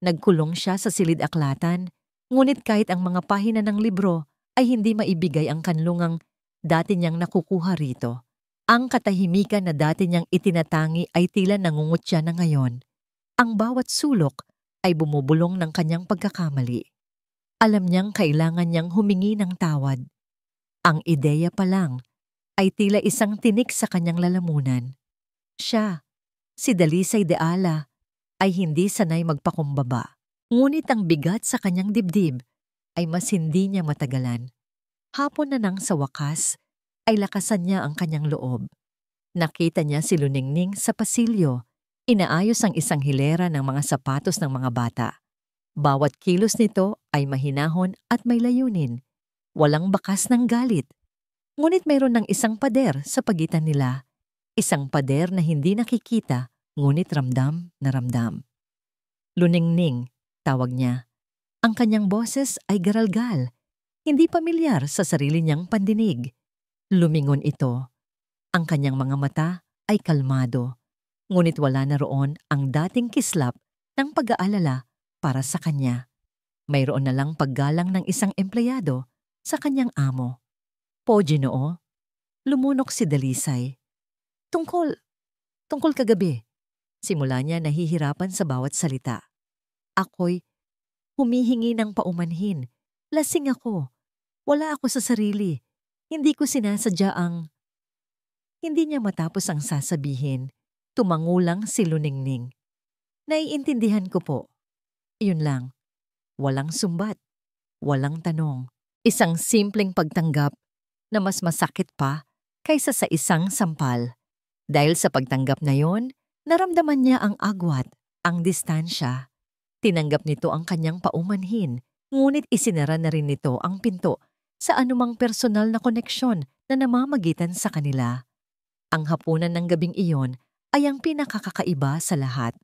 Nagkulong siya sa silid-aklatan, ngunit kahit ang mga pahina ng libro ay hindi maibigay ang kanlungang dati niyang nakukuha rito. Ang katahimikan na dati niyang itinatangi ay tila nangungutya na ngayon. Ang bawat sulok ay bumubulong ng kanyang pagkakamali. Alam niyang kailangan niyang humingi ng tawad. Ang ideya pa lang ay tila isang tinik sa kanyang lalamunan. Siya, si Dalisay de Ala, ay hindi sanay magpakumbaba. Ngunit ang bigat sa kanyang dibdib ay mas hindi niya matagalan. Hapon na nang sa wakas ay lakasan niya ang kanyang loob. Nakita niya si Luningning sa pasilyo. Inaayos ang isang hilera ng mga sapatos ng mga bata. Bawat kilos nito ay mahinahon at may layunin. Walang bakas ng galit. Ngunit mayroon ng isang pader sa pagitan nila. Isang pader na hindi nakikita, ngunit ramdam na ramdam. Luningning, tawag niya. Ang kanyang boses ay garalgal, hindi pamilyar sa sarili niyang pandinig. Lumingon ito. Ang kanyang mga mata ay kalmado, ngunit wala na roon ang dating kislap ng pag-aalala para sa kanya. Mayroon na lang paggalang ng isang empleyado sa kanyang amo. Po, Ginoo, lumunok si Dalisay. Tungkol kagabi. Simula niya nahihirapan sa bawat salita. Ako'y humihingi ng paumanhin. Lasing ako. Wala ako sa sarili. Hindi ko sinasadya ang... Hindi niya matapos ang sasabihin. Tumangulang si Luningning. Naiintindihan ko po. Iyon lang. Walang sumbat. Walang tanong. Isang simpleng pagtanggap na mas masakit pa kaysa sa isang sampal. Dahil sa pagtanggap na yon, naramdaman niya ang agwat, ang distansya. Tinanggap nito ang kanyang paumanhin, ngunit isinara na rin nito ang pinto sa anumang personal na koneksyon na namamagitan sa kanila. Ang hapunan ng gabing iyon ay ang pinakakakaiba sa lahat.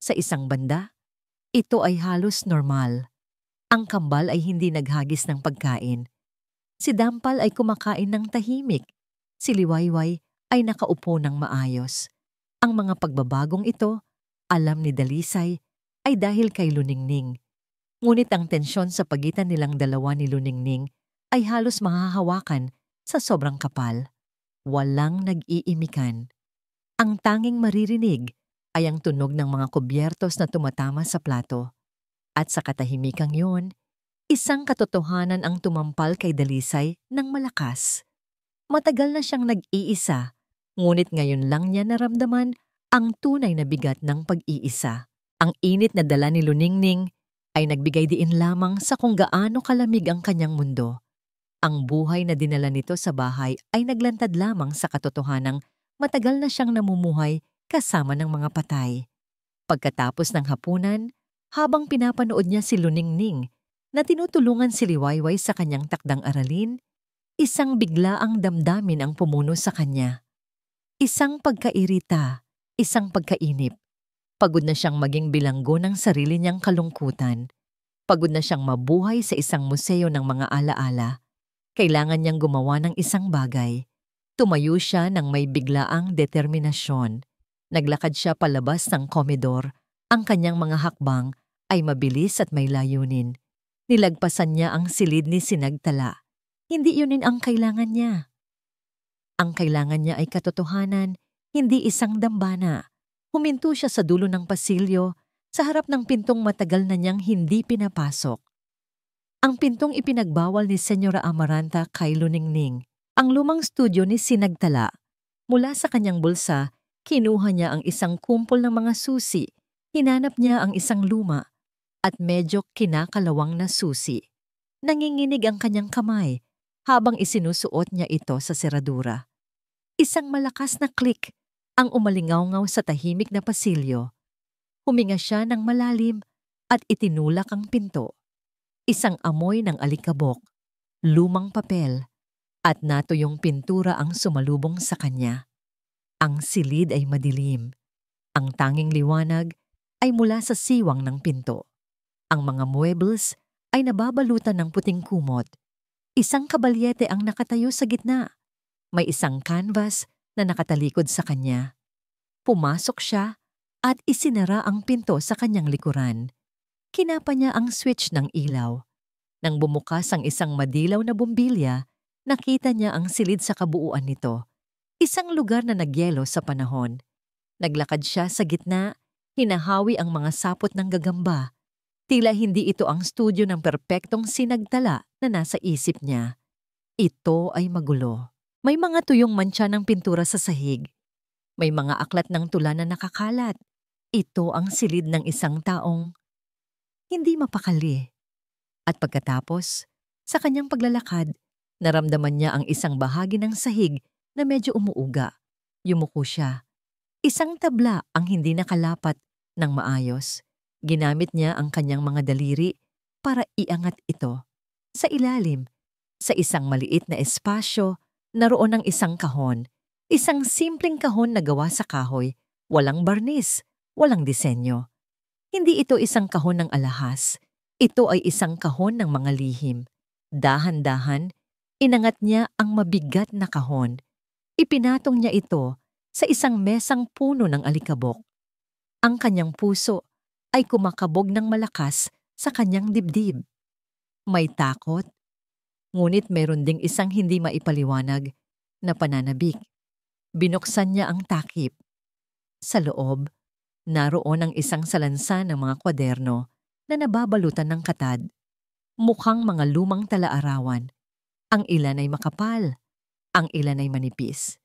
Sa isang banda, ito ay halos normal. Ang kambal ay hindi naghagis ng pagkain. Si Dampal ay kumakain ng tahimik. Si Liwayway ay nakaupo ng maayos. Ang mga pagbabagong ito, alam ni Dalisay, ay dahil kay Luningning. Ngunit ang tensyon sa pagitan nilang dalawa ni Luningning ay halos mahahawakan sa sobrang kapal. Walang nag-iimikan. Ang tanging maririnig ay ang tunog ng mga kubyertos na tumatama sa plato. At sa katahimikang yun, isang katotohanan ang tumampal kay Dalisay ng malakas. Matagal na siyang nag-iisa, ngunit ngayon lang niya naramdaman ang tunay na bigat ng pag-iisa. Ang init na dala ni Luningning ay nagbigay diin lamang sa kung gaano kalamig ang kanyang mundo. Ang buhay na dinala nito sa bahay ay naglantad lamang sa katotohanang matagal na siyang namumuhay kasama ng mga patay. Pagkatapos ng hapunan, habang pinapanood niya si Luningning na tinutulungan si Liwayway sa kanyang takdang aralin, isang biglaang damdamin ang pumuno sa kanya. Isang pagkairita, isang pagkainip. Pagod na siyang maging bilanggo ng sarili niyang kalungkutan. Pagod na siyang mabuhay sa isang museo ng mga alaala. Kailangan niyang gumawa ng isang bagay. Tumayo siya ng may biglaang determinasyon. Naglakad siya palabas ng komedor. Ang kanyang mga hakbang ay mabilis at may layunin. Nilagpasan niya ang silid ni Sinagtala. Hindi yunin ang kailangan niya. Ang kailangan niya ay katotohanan, hindi isang dambana. Huminto siya sa dulo ng pasilyo, sa harap ng pintong matagal na niyang hindi pinapasok. Ang pintong ipinagbawal ni Senyora Amaranta kay Luningning. Ang lumang studio ni Sinagtala. Mula sa kanyang bulsa, kinuha niya ang isang kumpol ng mga susi. Hinanap niya ang isang luma. at medyo kinakalawang na susi. Nanginginig ang kanyang kamay habang isinusuot niya ito sa seradura. Isang malakas na click ang umalingaw-ngaw sa tahimik na pasilyo. Huminga siya ng malalim at itinulak ang pinto. Isang amoy ng alikabok, lumang papel, at natuyong pintura ang sumalubong sa kanya. Ang silid ay madilim. Ang tanging liwanag ay mula sa siwang ng pinto. Ang mga muebles ay nababalutan ng puting kumot. Isang kabalyete ang nakatayo sa gitna. May isang canvas na nakatalikod sa kanya. Pumasok siya at isinara ang pinto sa kanyang likuran. Kinapa niya ang switch ng ilaw. Nang bumukas ang isang madilaw na bumbilya, nakita niya ang silid sa kabuuan nito. Isang lugar na nagyelo sa panahon. Naglakad siya sa gitna, hinahawi ang mga sapot ng gagamba. Tila hindi ito ang studio ng perpektong sinagtala na nasa isip niya. Ito ay magulo. May mga tuyong mantsa ng pintura sa sahig. May mga aklat ng tula na nakakalat. Ito ang silid ng isang taong hindi mapakali. At pagkatapos, sa kanyang paglalakad, naramdaman niya ang isang bahagi ng sahig na medyo umuuga. Yumuko siya. Isang tabla ang hindi nakalapat ng maayos. Ginamit niya ang kanyang mga daliri para iangat ito. Sa ilalim, sa isang maliit na espasyo, naroon ang isang kahon. Isang simpleng kahon na gawa sa kahoy, walang barnis, walang disenyo. Hindi ito isang kahon ng alahas. Ito ay isang kahon ng mga lihim. Dahan-dahan, inangat niya ang mabigat na kahon. Ipinatong niya ito sa isang mesang puno ng alikabok. Ang kanyang puso ay kumakabog ng malakas sa kanyang dibdib. May takot, ngunit meron ding isang hindi maipaliwanag na pananabik. Binuksan niya ang takip. Sa loob, naroon ang isang salansan ng mga kwaderno na nababalutan ng katad. Mukhang mga lumang talaarawan. Ang ilan ay makapal, ang ilan ay manipis.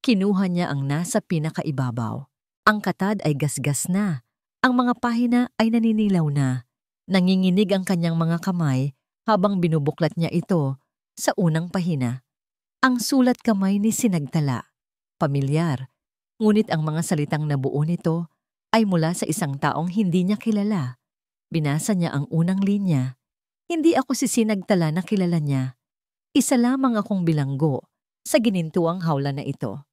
Kinuha niya ang nasa pinakaibabaw. Ang katad ay gasgas na. Ang mga pahina ay naninilaw na. Nanginginig ang kanyang mga kamay habang binubuklat niya ito sa unang pahina. Ang sulat kamay ni Sinagtala. Pamilyar, ngunit ang mga salitang nabuo nito ay mula sa isang taong hindi niya kilala. Binasa niya ang unang linya. Hindi ako si Sinagtala na kilala niya. Isa lamang akong bilanggo sa ginintuang hawla na ito.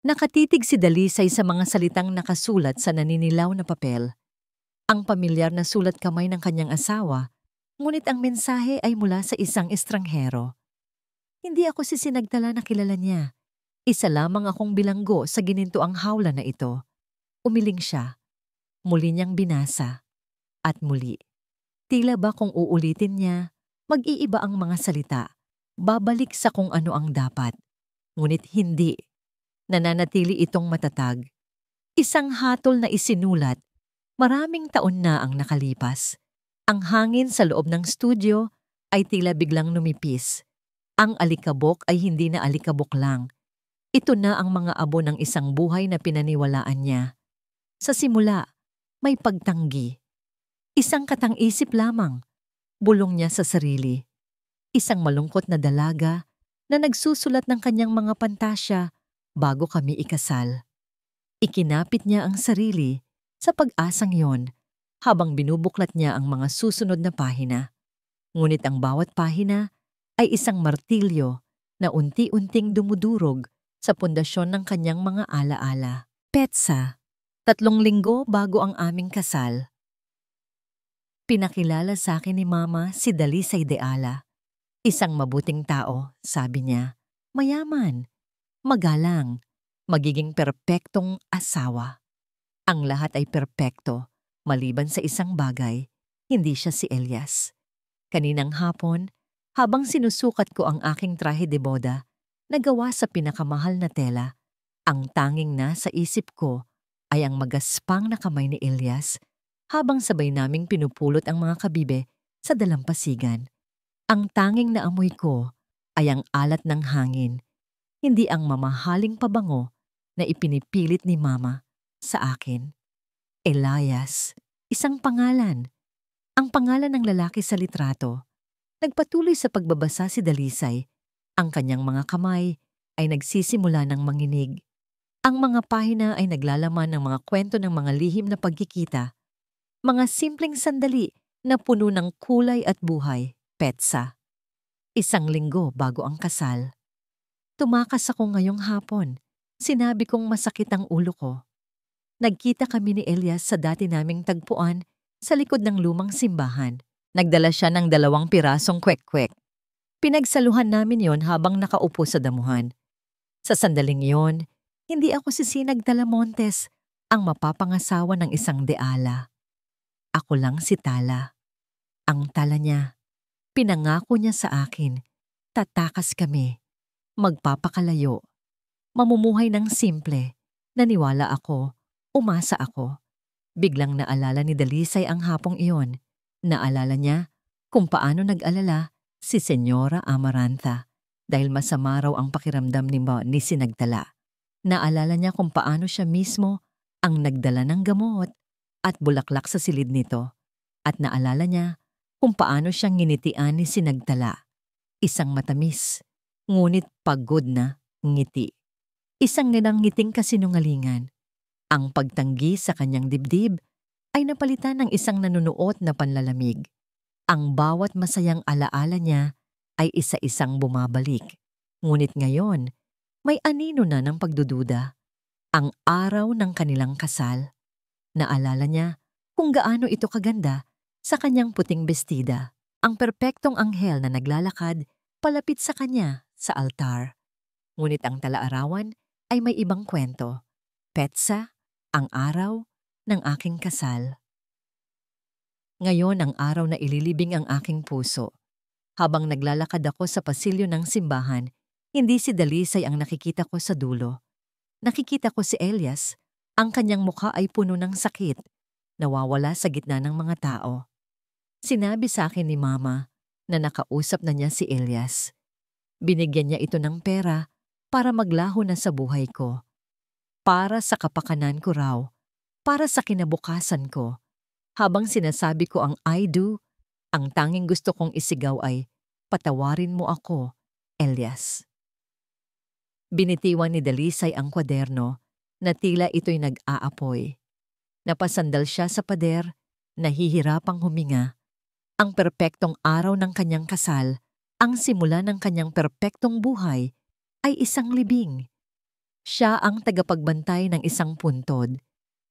Nakatitig si Dalisay sa mga salitang nakasulat sa naninilaw na papel. Ang pamilyar na sulat kamay ng kanyang asawa, ngunit ang mensahe ay mula sa isang estranghero. Hindi ako si Sinagtala na kilala niya. Isa lamang akong bilanggo sa ginintuang hawla na ito. Umiling siya. Muli niyang binasa. At muli. Tila ba kung uulitin niya, mag-iiba ang mga salita. Babalik sa kung ano ang dapat. Ngunit hindi. Nananatili itong matatag. Isang hatol na isinulat. Maraming taon na ang nakalipas. Ang hangin sa loob ng studio ay tila biglang numipis. Ang alikabok ay hindi na alikabok lang. Ito na ang mga abo ng isang buhay na pinaniwalaan niya. Sa simula, may pagtanggi. Isang katang-isip lamang, bulong niya sa sarili. Isang malungkot na dalaga na nagsusulat ng kanyang mga pantasya bago kami ikasal. Ikinapit niya ang sarili sa pag-asang yon habang binubuklat niya ang mga susunod na pahina. Ngunit ang bawat pahina ay isang martilyo na unti-unting dumudurog sa pundasyon ng kanyang mga alaala. Petsa, 3 linggo bago ang aming kasal. Pinakilala sa akin ni Mama si Dalisay de Ala. Isang mabuting tao, sabi niya. Mayaman, magalang, magiging perpektong asawa. Ang lahat ay perpekto, maliban sa isang bagay, hindi siya si Elias. Kaninang hapon, habang sinusukat ko ang aking trahe de boda, nagawa sa pinakamahal na tela, ang tanging nasa isip ko ay ang magaspang na kamay ni Elias habang sabay naming pinupulot ang mga kabibe sa dalampasigan. Ang tanging naamoy ko ay ang alat ng hangin, hindi ang mamahaling pabango na ipinipilit ni Mama sa akin. Elias, Isang pangalan. Ang pangalan ng lalaki sa litrato. Nagpatuloy sa pagbabasa si Dalisay. Ang kanyang mga kamay ay nagsisimula ng manginig. Ang mga pahina ay naglalaman ng mga kwento ng mga lihim na pagkikita. Mga simpleng sandali na puno ng kulay at buhay. Petsa. Isang linggo bago ang kasal. Tumakas ako ngayong hapon. Sinabi kong masakit ang ulo ko. Nagkita kami ni Elias sa dati naming tagpuan sa likod ng lumang simbahan. Nagdala siya ng 2 pirasong kwek-kwek. Pinagsaluhan namin yon habang nakaupo sa damuhan. Sa sandaling yon, hindi ako si Sinag Talamontes, ang mapapangasawa ng isang deala. Ako lang si Tala. Ang tala niya. Pinangako niya sa akin. Tatakas kami. Magpapakalayo. Mamumuhay ng simple. Naniwala ako. Umasa ako. Biglang naalala ni Dalisay ang hapong iyon. Naalala niya kung paano nag-alala si Senyora Amaranta dahil masama raw ang pakiramdam ni Sinagtala. Naalala niya kung paano siya mismo ang nagdala ng gamot at bulaklak sa silid nito. At naalala niya kung paano siyang nginitian ni Sinagtala. Isang matamis, ngunit pagod na ngiti. Isang ninangiting kasinungalingan. Ang pagtanggi sa kanyang dibdib ay napalitan ng isang nanunuot na panlalamig. Ang bawat masayang alaala niya ay isa-isang bumabalik. Ngunit ngayon, may anino na ng pagdududa. Ang araw ng kanilang kasal. Naalala niya kung gaano ito kaganda sa kanyang puting bestida. Ang perpektong anghel na naglalakad palapit sa kanya sa altar. Ngunit ang talaarawan ay may ibang kwento. Petsa, ang araw ng aking kasal. Ngayon ang araw na ililibing ang aking puso. Habang naglalakad ako sa pasilyo ng simbahan, hindi si Dalisay ang nakikita ko sa dulo. Nakikita ko si Elias. Ang kanyang mukha ay puno ng sakit. Nawawala sa gitna ng mga tao. Sinabi sa akin ni Mama na nakausap na niya si Elias. Binigyan niya ito ng pera para maglaho na sa buhay ko. Para sa kapakanan ko raw, para sa kinabukasan ko. Habang sinasabi ko ang I do, ang tanging gusto kong isigaw ay, patawarin mo ako, Elias. Binitiwan ni Dalisay ang kwaderno na tila ito'y nag-aapoy. Napasandal siya sa pader, nahihirapang huminga. Ang perpektong araw ng kanyang kasal, ang simula ng kanyang perpektong buhay, ay isang libing. Siya ang tagapagbantay ng isang puntod.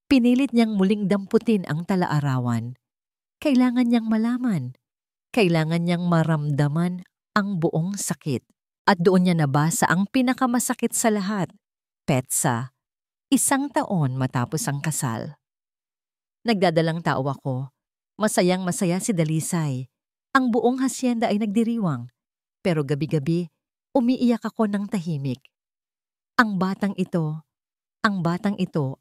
Pinilit niyang muling damputin ang talaarawan. Kailangan niyang malaman. Kailangan niyang maramdaman ang buong sakit. At doon niya nabasa ang pinakamasakit sa lahat. Petsa, 1 taon matapos ang kasal. Nagdadalang tao ako. Masayang-masaya si Dalisay. Ang buong hasyenda ay nagdiriwang. Pero gabi-gabi, umiiyak ako ng tahimik. Ang batang ito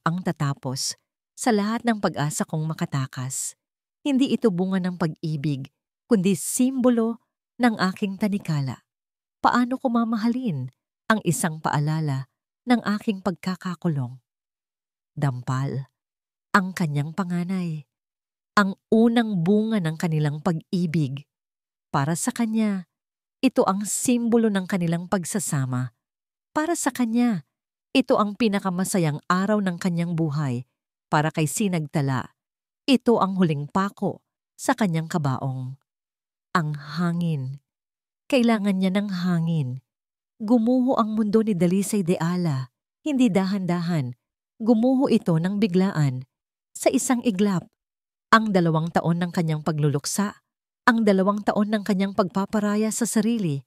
ang tatapos sa lahat ng pag-asa kong makatakas. Hindi ito bunga ng pag-ibig, kundi simbolo ng aking tanikala. Paano ko mamahalin ang isang paalala ng aking pagkakakulong? Dampal, ang kanyang panganay. Ang unang bunga ng kanilang pag-ibig. Para sa kanya, ito ang simbolo ng kanilang pagsasama. Para sa kanya, ito ang pinakamasayang araw ng kanyang buhay. Para kay Sinagtala, ito ang huling pako sa kanyang kabaong. Ang hangin. Kailangan niya ng hangin. Gumuho ang mundo ni Dalisay de Ala. Hindi dahan-dahan. Gumuho ito ng biglaan. Sa isang iglap. Ang 2 taon ng kanyang pagluluksa. Ang 2 taon ng kanyang pagpaparaya sa sarili.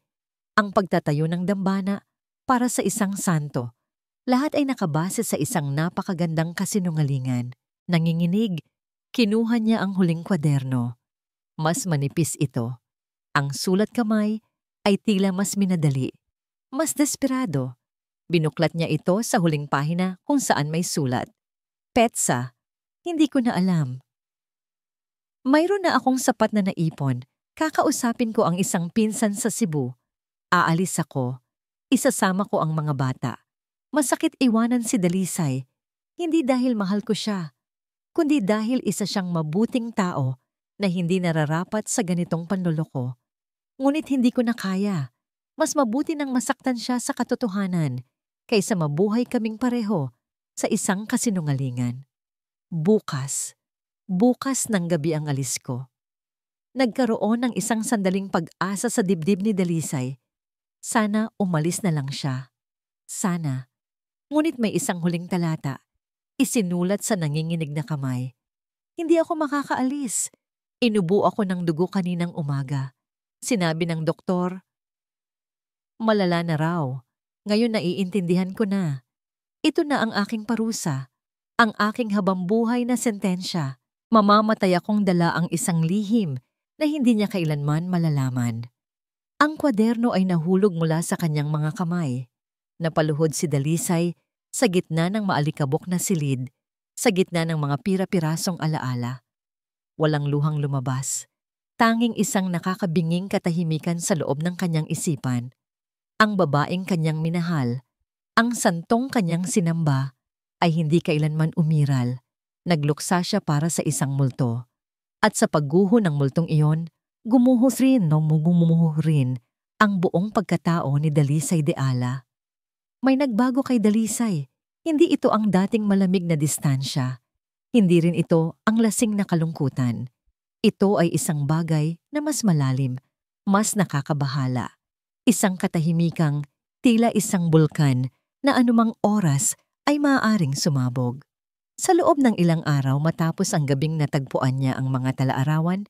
Ang pagtatayo ng dambana para sa isang santo. Lahat ay nakabase sa isang napakagandang kasinungalingan. Nanginginig, kinuha niya ang huling kwaderno. Mas manipis ito. Ang sulat kamay ay tila mas minadali. Mas desperado. Binuklat niya ito sa huling pahina kung saan may sulat. Petsa, hindi ko na alam. Mayroon na akong sapat na naipon. Kakausapin ko ang isang pinsan sa Cebu. Aalis ako. Isasama ko ang mga bata. Masakit iwanan si Dalisay. Hindi dahil mahal ko siya. kundi dahil isa siyang mabuting tao na hindi nararapat sa ganitong panloloko. Ngunit hindi ko na kaya. Mas mabuti nang masaktan siya sa katotohanan kaysa mabuhay kaming pareho sa isang kasinungalingan. Bukas ng gabi ang alis ko. Nagkaroon ng isang sandaling pag-asa sa dibdib ni Dalisay. Sana umalis na lang siya. Sana. Ngunit may isang huling talata. Isinulat sa nanginginig na kamay. Hindi ako makakaalis. Inubo ako ng dugo kaninang umaga. Sinabi ng doktor, malala na raw. Ngayon naiintindihan ko na. Ito na ang aking parusa. Ang aking habambuhay na sentensya. Mamamatay akong dala ang isang lihim na hindi niya kailanman malalaman. Ang kwaderno ay nahulog mula sa kanyang mga kamay. Napaluhod si Dalisay sa gitna ng maalikabok na silid, sa gitna ng mga pira-pirasong alaala. Walang luhang lumabas. Tanging isang nakakabinging katahimikan sa loob ng kanyang isipan. Ang babaeng kanyang minahal, ang santong kanyang sinamba, ay hindi kailanman umiral. Nagluksa siya para sa isang multo. At sa pagguho ng multong iyon, gumuhos rin ang buong pagkatao ni Dalisay de Ala. May nagbago kay Dalisay. Hindi ito ang dating malamig na distansya. Hindi rin ito ang lasing na kalungkutan. Ito ay isang bagay na mas malalim, mas nakakabahala. Isang katahimikang, tila isang bulkan na anumang oras ay maaaring sumabog. Sa loob ng ilang araw matapos ang gabing natagpuan niya ang mga talaarawan,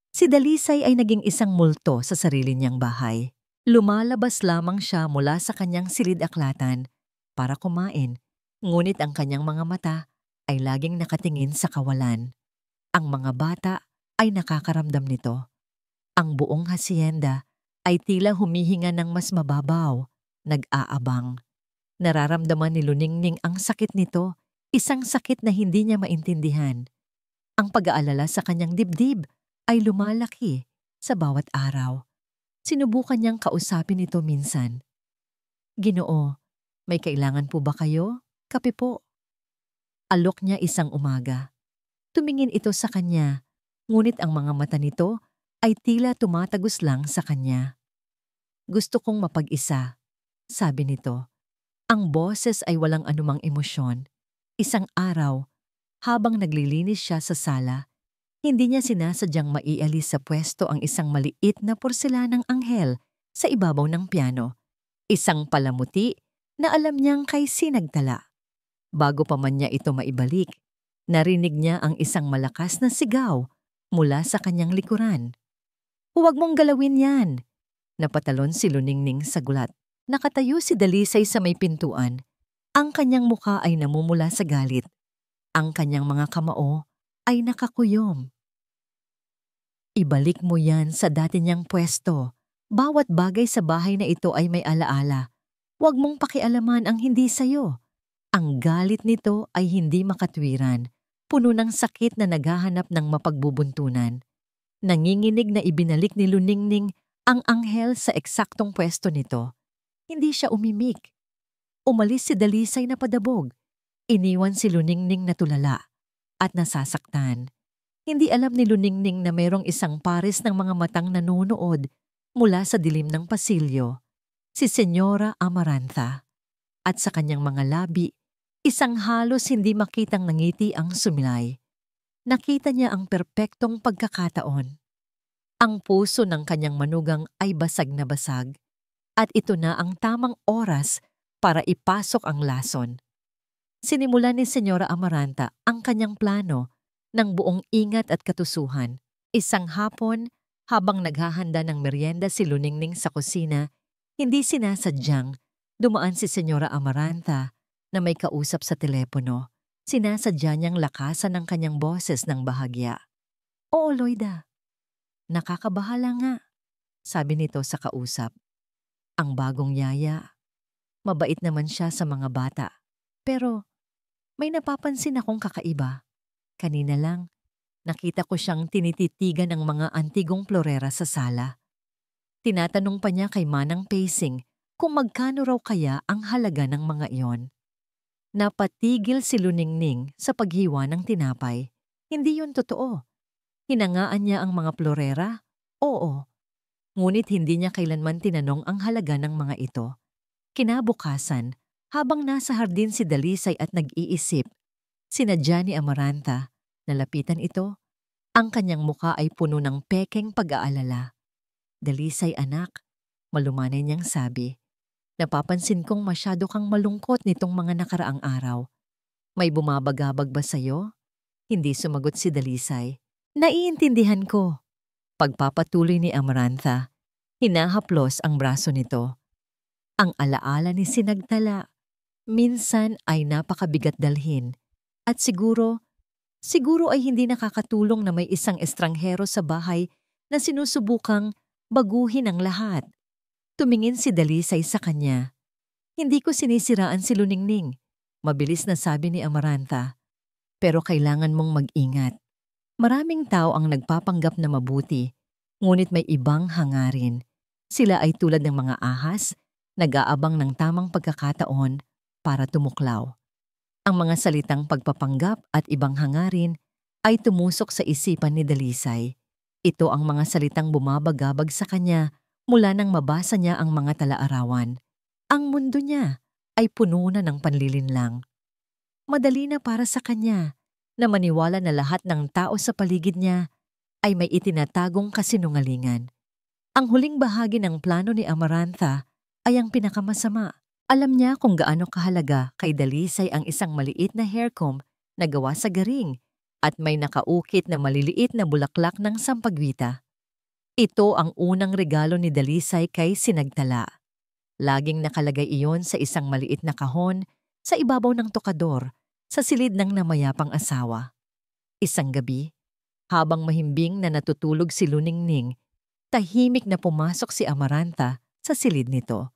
si Dalisay ay naging isang multo sa sarili niyang bahay. Lumalabas lamang siya mula sa kanyang silid-aklatan para kumain, ngunit ang kanyang mga mata ay laging nakatingin sa kawalan. Ang mga bata ay nakakaramdam nito. Ang buong hasyenda ay tila humihinga ng mas mababaw, nag-aabang. Nararamdaman ni Luningning ang sakit nito, isang sakit na hindi niya maintindihan. Ang pag-aalala sa kanyang dibdib ay lumalaki sa bawat araw. Sinubukan niyang kausapin ito minsan. Ginoo, may kailangan po ba kayo? Kape po. Alok niya isang umaga. Tumingin ito sa kanya, ngunit ang mga mata nito ay tila tumatagos lang sa kanya. Gusto kong mapag-isa, sabi nito. Ang boses ay walang anumang emosyon. Isang araw, habang naglilinis siya sa sala, hindi niya sinasadyang maialis sa pwesto ang isang maliit na porselanang anghel sa ibabaw ng piano. Isang palamuti na alam niyang kay sinagtala. Bago pa man niya ito maibalik, narinig niya ang isang malakas na sigaw mula sa kanyang likuran. Huwag mong galawin yan! Napatalon si Luningning sa gulat. Nakatayo si Dalisay sa may pintuan. Ang kanyang mukha ay namumula sa galit. Ang kanyang mga kamao ay nakakuyom. Ibalik mo yan sa dati niyang pwesto. Bawat bagay sa bahay na ito ay may alaala. Huwag mong pakialaman ang hindi sayo. Ang galit nito ay hindi makatwiran, puno ng sakit na naghahanap ng mapagbubuntunan. Nanginginig na ibinalik ni Luningning ang anghel sa eksaktong pwesto nito. Hindi siya umimik. Umalis si Dalisay na padabog. Iniwan si Luningning na tulala at nasasaktan. Hindi alam ni Luningning na mayroong isang pares ng mga matang nanonood mula sa dilim ng pasilyo, si Senyora Amarantha. At sa kanyang mga labi, isang halos hindi makitang ngiti ang sumilay. Nakita niya ang perpektong pagkakataon. Ang puso ng kanyang manugang ay basag na basag, at ito na ang tamang oras para ipasok ang lason. Sinimulan ni Senyora Amaranta ang kanyang plano ng buong ingat at katusuhan. Isang hapon, habang naghahanda ng merienda si Luningning sa kusina, hindi sinasadyang dumaan si Senyora Amaranta na may kausap sa telepono. Sinasadya niyang lakasan ng kanyang boses ng bahagya. Oo, Loida. Nakakabahala nga, sabi nito sa kausap. Ang bagong yaya. Mabait naman siya sa mga bata. Pero may napapansin akong kakaiba. Kanina lang, nakita ko siyang tinititigan ng mga antigong florera sa sala. Tinatanong pa niya kay Manang Pacing kung magkano raw kaya ang halaga ng mga iyon. Napatigil si Luningning sa paghiwa ng tinapay. Hindi yun totoo. Hinangaan niya ang mga plorera? Oo. Ngunit hindi niya kailanman tinanong ang halaga ng mga ito. Kinabukasan, habang nasa hardin si Dalisay at nag-iisip, sinadya ni Amaranta, nalapitan ito, ang kanyang muka ay puno ng pekeng pag-aalala. Dalisay anak, malumanay niyang sabi, napapansin kong masyado kang malungkot nitong mga nakaraang araw. May bumabagabag ba sa'yo? Hindi sumagot si Dalisay. Naiintindihan ko. Pagpapatuloy ni Amarantha, hinahaplos ang braso nito. Ang alaala ni Sinagtala, minsan ay napakabigat dalhin. At siguro ay hindi nakakatulong na may isang estranghero sa bahay na sinusubukang baguhin ang lahat. Tumingin si Dalisay sa kanya. Hindi ko sinisiraan si Luningning. Mabilis na sabi ni Amarantha. Pero kailangan mong mag-ingat. Maraming tao ang nagpapanggap na mabuti, ngunit may ibang hangarin. Sila ay tulad ng mga ahas, nag-aabang ng tamang pagkakataon para tumuklaw. Ang mga salitang pagpapanggap at ibang hangarin ay tumusok sa isipan ni Dalisay. Ito ang mga salitang bumabagabag sa kanya mula nang mabasa niya ang mga talaarawan. Ang mundo niya ay puno na ng panlilinlang. Madali na para sa kanya na maniwala na lahat ng tao sa paligid niya ay may itinatagong kasinungalingan. Ang huling bahagi ng plano ni Amarantha ay ang pinakamasama. Alam niya kung gaano kahalaga kay Dalisay ang isang maliit na haircomb na gawa sa garing at may nakaukit na maliliit na bulaklak ng sampagwita. Ito ang unang regalo ni Dalisay kay Sinagtala. Laging nakalagay iyon sa isang maliit na kahon sa ibabaw ng tokador sa silid ng namayapang asawa. Isang gabi, habang mahimbing na natutulog si Luningning, tahimik na pumasok si Amarantha sa silid nito.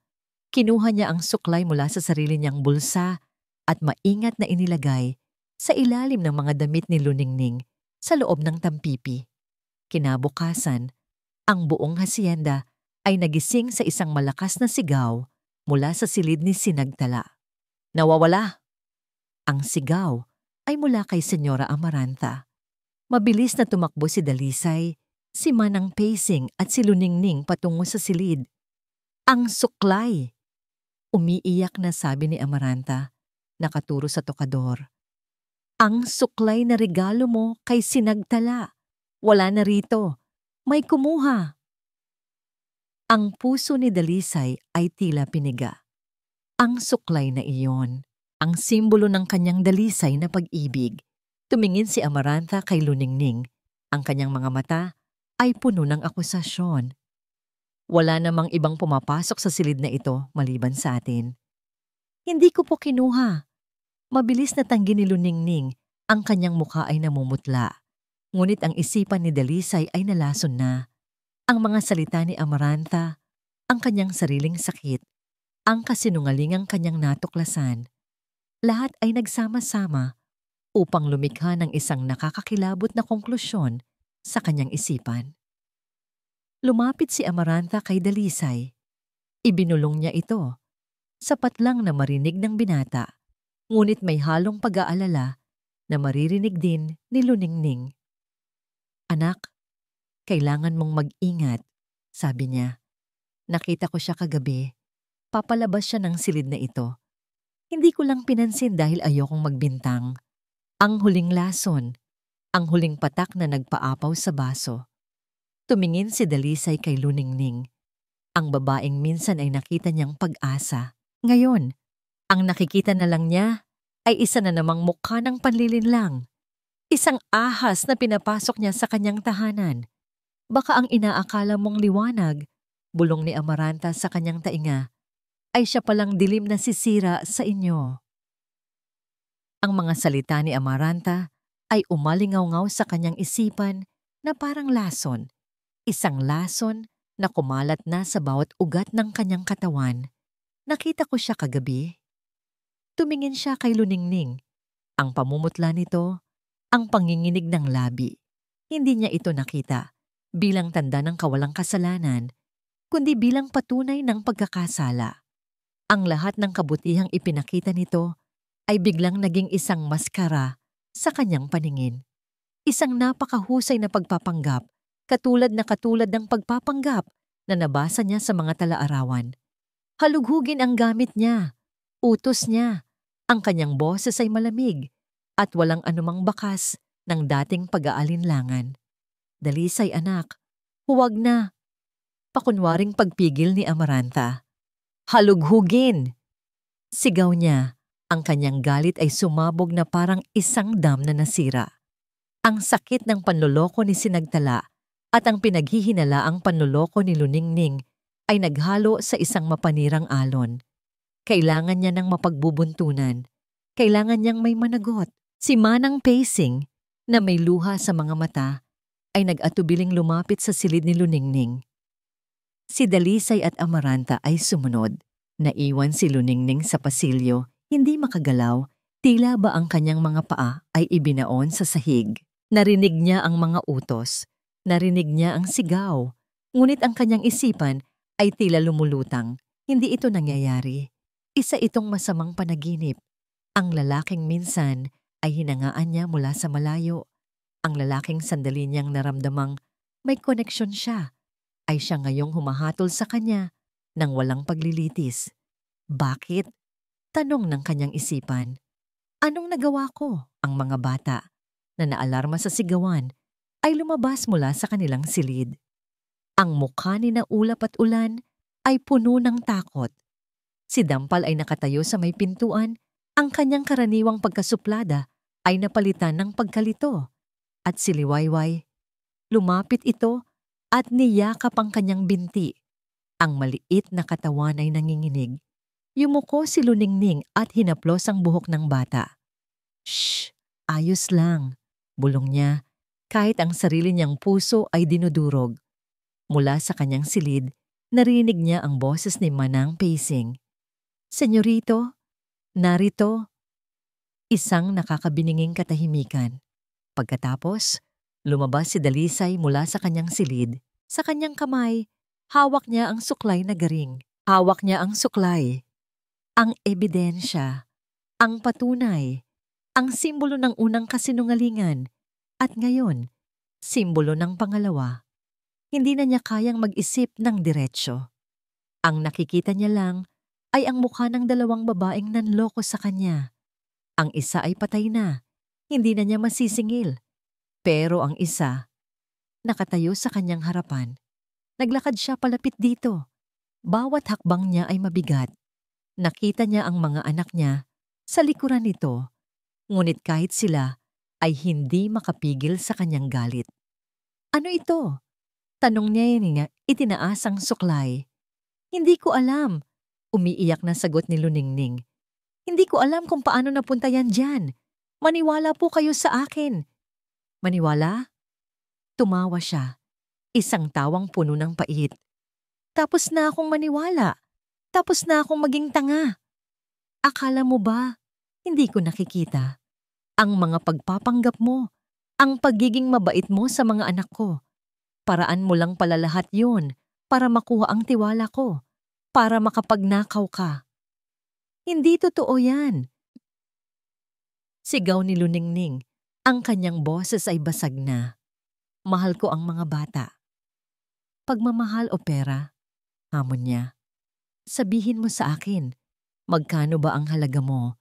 Kinuha niya ang suklay mula sa sarili niyang bulsa at maingat na inilagay sa ilalim ng mga damit ni Luningning sa loob ng tampipi. Kinabukasan, ang buong hasyenda ay nagising sa isang malakas na sigaw mula sa silid ni Sinagtala. Nawawala! Ang sigaw ay mula kay Senyora Amarantha. Mabilis na tumakbo si Dalisay, si Manang Pacing at si Luningning patungo sa silid. Ang suklay! Umiiyak na sabi ni Amarantha, nakaturo sa tokador. Ang suklay na regalo mo kay Sinagtala. Wala na rito. May kumuha. Ang puso ni Dalisay ay tila piniga. Ang suklay na iyon, ang simbolo ng kanyang dalisay na pag-ibig. Tumingin si Amarantha kay Luningning. Ang kanyang mga mata ay puno ng akusasyon. Wala namang ibang pumapasok sa silid na ito maliban sa atin. Hindi ko po kinuha. Mabilis na tanggi ni Luningning, ang kanyang mukha ay namumutla. Ngunit ang isipan ni Dalisay ay nalason na. Ang mga salita ni Amarantha, ang kanyang sariling sakit, ang kasinungalingang kanyang natuklasan, lahat ay nagsama-sama upang lumikha ng isang nakakakilabot na konklusyon sa kanyang isipan. Lumapit si Amarantha kay Dalisay. Ibinulong niya ito. Sapat lang na marinig ng binata, ngunit may halong pag-aalala na maririnig din ni Luningning. Anak, kailangan mong mag-ingat, sabi niya. Nakita ko siya kagabi. Papalabas siya ng silid na ito. Hindi ko lang pinansin dahil ayokong magbintang. Ang huling lason, ang huling patak na nagpaapaw sa baso. Tumingin si Dalisay kay Luningning. Ang babaeng minsan ay nakita niyang pag-asa. Ngayon, ang nakikita na lang niya ay isa na namang mukha ng panlilinlang. Isang ahas na pinapasok niya sa kanyang tahanan. Baka ang inaakala mong liwanag, bulong ni Amarantha sa kanyang tainga, ay siya palang dilim na sisira sa inyo. Ang mga salita ni Amarantha ay umalingaw-ngaw sa kanyang isipan na parang lason. Isang lason na kumalat na sa bawat ugat ng kanyang katawan. Nakita ko siya kagabi. Tumingin siya kay Luningning. Ang pamumutla nito, ang panginginig ng labi. Hindi niya ito nakita bilang tanda ng kawalang kasalanan, kundi bilang patunay ng pagkakasala. Ang lahat ng kabutihang ipinakita nito ay biglang naging isang maskara sa kanyang paningin. Isang napakahusay na pagpapanggap, katulad ng pagpapanggap na nabasa niya sa mga talaarawan. Halughugin ang gamit niya, utos niya. Ang kanyang boses ay malamig at walang anumang bakas ng dating pag-aalinlangan. Dalisay anak, huwag na. Pakunwaring pagpigil ni Amaranta. Halughugin! Sigaw niya. Ang kanyang galit ay sumabog na parang isang dam na nasira. Ang sakit ng panloloko ni Sinagtala at ang pinaghihinalaang panloloko ni Luningning ay naghalo sa isang mapanirang alon. Kailangan niya ng mapagbubuntunan. Kailangan niyang may managot. Si Manang Pacing, na may luha sa mga mata, ay nag-atubiling lumapit sa silid ni Luningning. Si Dalisay at Amaranta ay sumunod. Naiwan si Luningning sa pasilyo, hindi makagalaw, tila ba ang kanyang mga paa ay ibinaon sa sahig. Narinig niya ang mga utos, narinig niya ang sigaw, ngunit ang kanyang isipan ay tila lumulutang. Hindi ito nangyayari. Isa itong masamang panaginip. Ang lalaking minsan ay hinangaan niya mula sa malayo. Ang lalaking sandali niyang naramdamang may koneksyon siya, ay siya ngayong humahatol sa kanya nang walang paglilitis. Bakit? Tanong ng kanyang isipan. Anong nagawa ko? Ang mga bata na naalarma sa sigawan ay lumabas mula sa kanilang silid. Ang mukha ni na Ulap at Ulan ay puno ng takot. Si Dampal ay nakatayo sa may pintuan, ang kanyang karaniwang pagkasuplada ay napalitan ng pagkalito. At si Liwayway, lumapit ito at niyakap ang kanyang binti. Ang maliit na katawan ay nanginginig. Yumuko si Luningning at hinaplos ang buhok ng bata. Shh! Ayos lang, bulong niya, kahit ang sarili niyang puso ay dinudurog. Mula sa kanyang silid, narinig niya ang boses ni Manang Pacing. Senyorito, narito. Isang nakakabininging katahimikan. Pagkatapos, lumabas si Dalisay mula sa kanyang silid. Sa kanyang kamay, hawak niya ang suklay na garing. Hawak niya ang suklay. Ang ebidensya, ang patunay, ang simbolo ng unang kasinungalingan, at ngayon, simbolo ng pangalawa. Hindi na niya kayang mag-isip ng diretsyo. Ang nakikita niya lang ay ang mukha ng dalawang babaeng nanloko sa kanya. Ang isa ay patay na, hindi na niya masisingil. Pero ang isa, nakatayo sa kanyang harapan. Naglakad siya palapit dito. Bawat hakbang niya ay mabigat. Nakita niya ang mga anak niya sa likuran nito, ngunit kahit sila ay hindi makapigil sa kanyang galit. Ano ito? Tanong niya itinaas ang suklay. Hindi ko alam, umiiyak na sagot ni Luningning. Hindi ko alam kung paano napunta yan dyan. Maniwala po kayo sa akin. Maniwala? Tumawa siya, isang tawang puno ng pait. Tapos na akong maniwala. Tapos na akong maging tanga. Akala mo ba, hindi ko nakikita? Ang mga pagpapanggap mo, ang pagiging mabait mo sa mga anak ko. Paraan mo lang pala lahat yun para makuha ang tiwala ko, para makapagnakaw ka. Hindi totoo yan. Sigaw ni Luningning, ang kanyang boses ay basag na. Mahal ko ang mga bata. Pagmamahal o pera? Hamon niya. Sabihin mo sa akin, magkano ba ang halaga mo?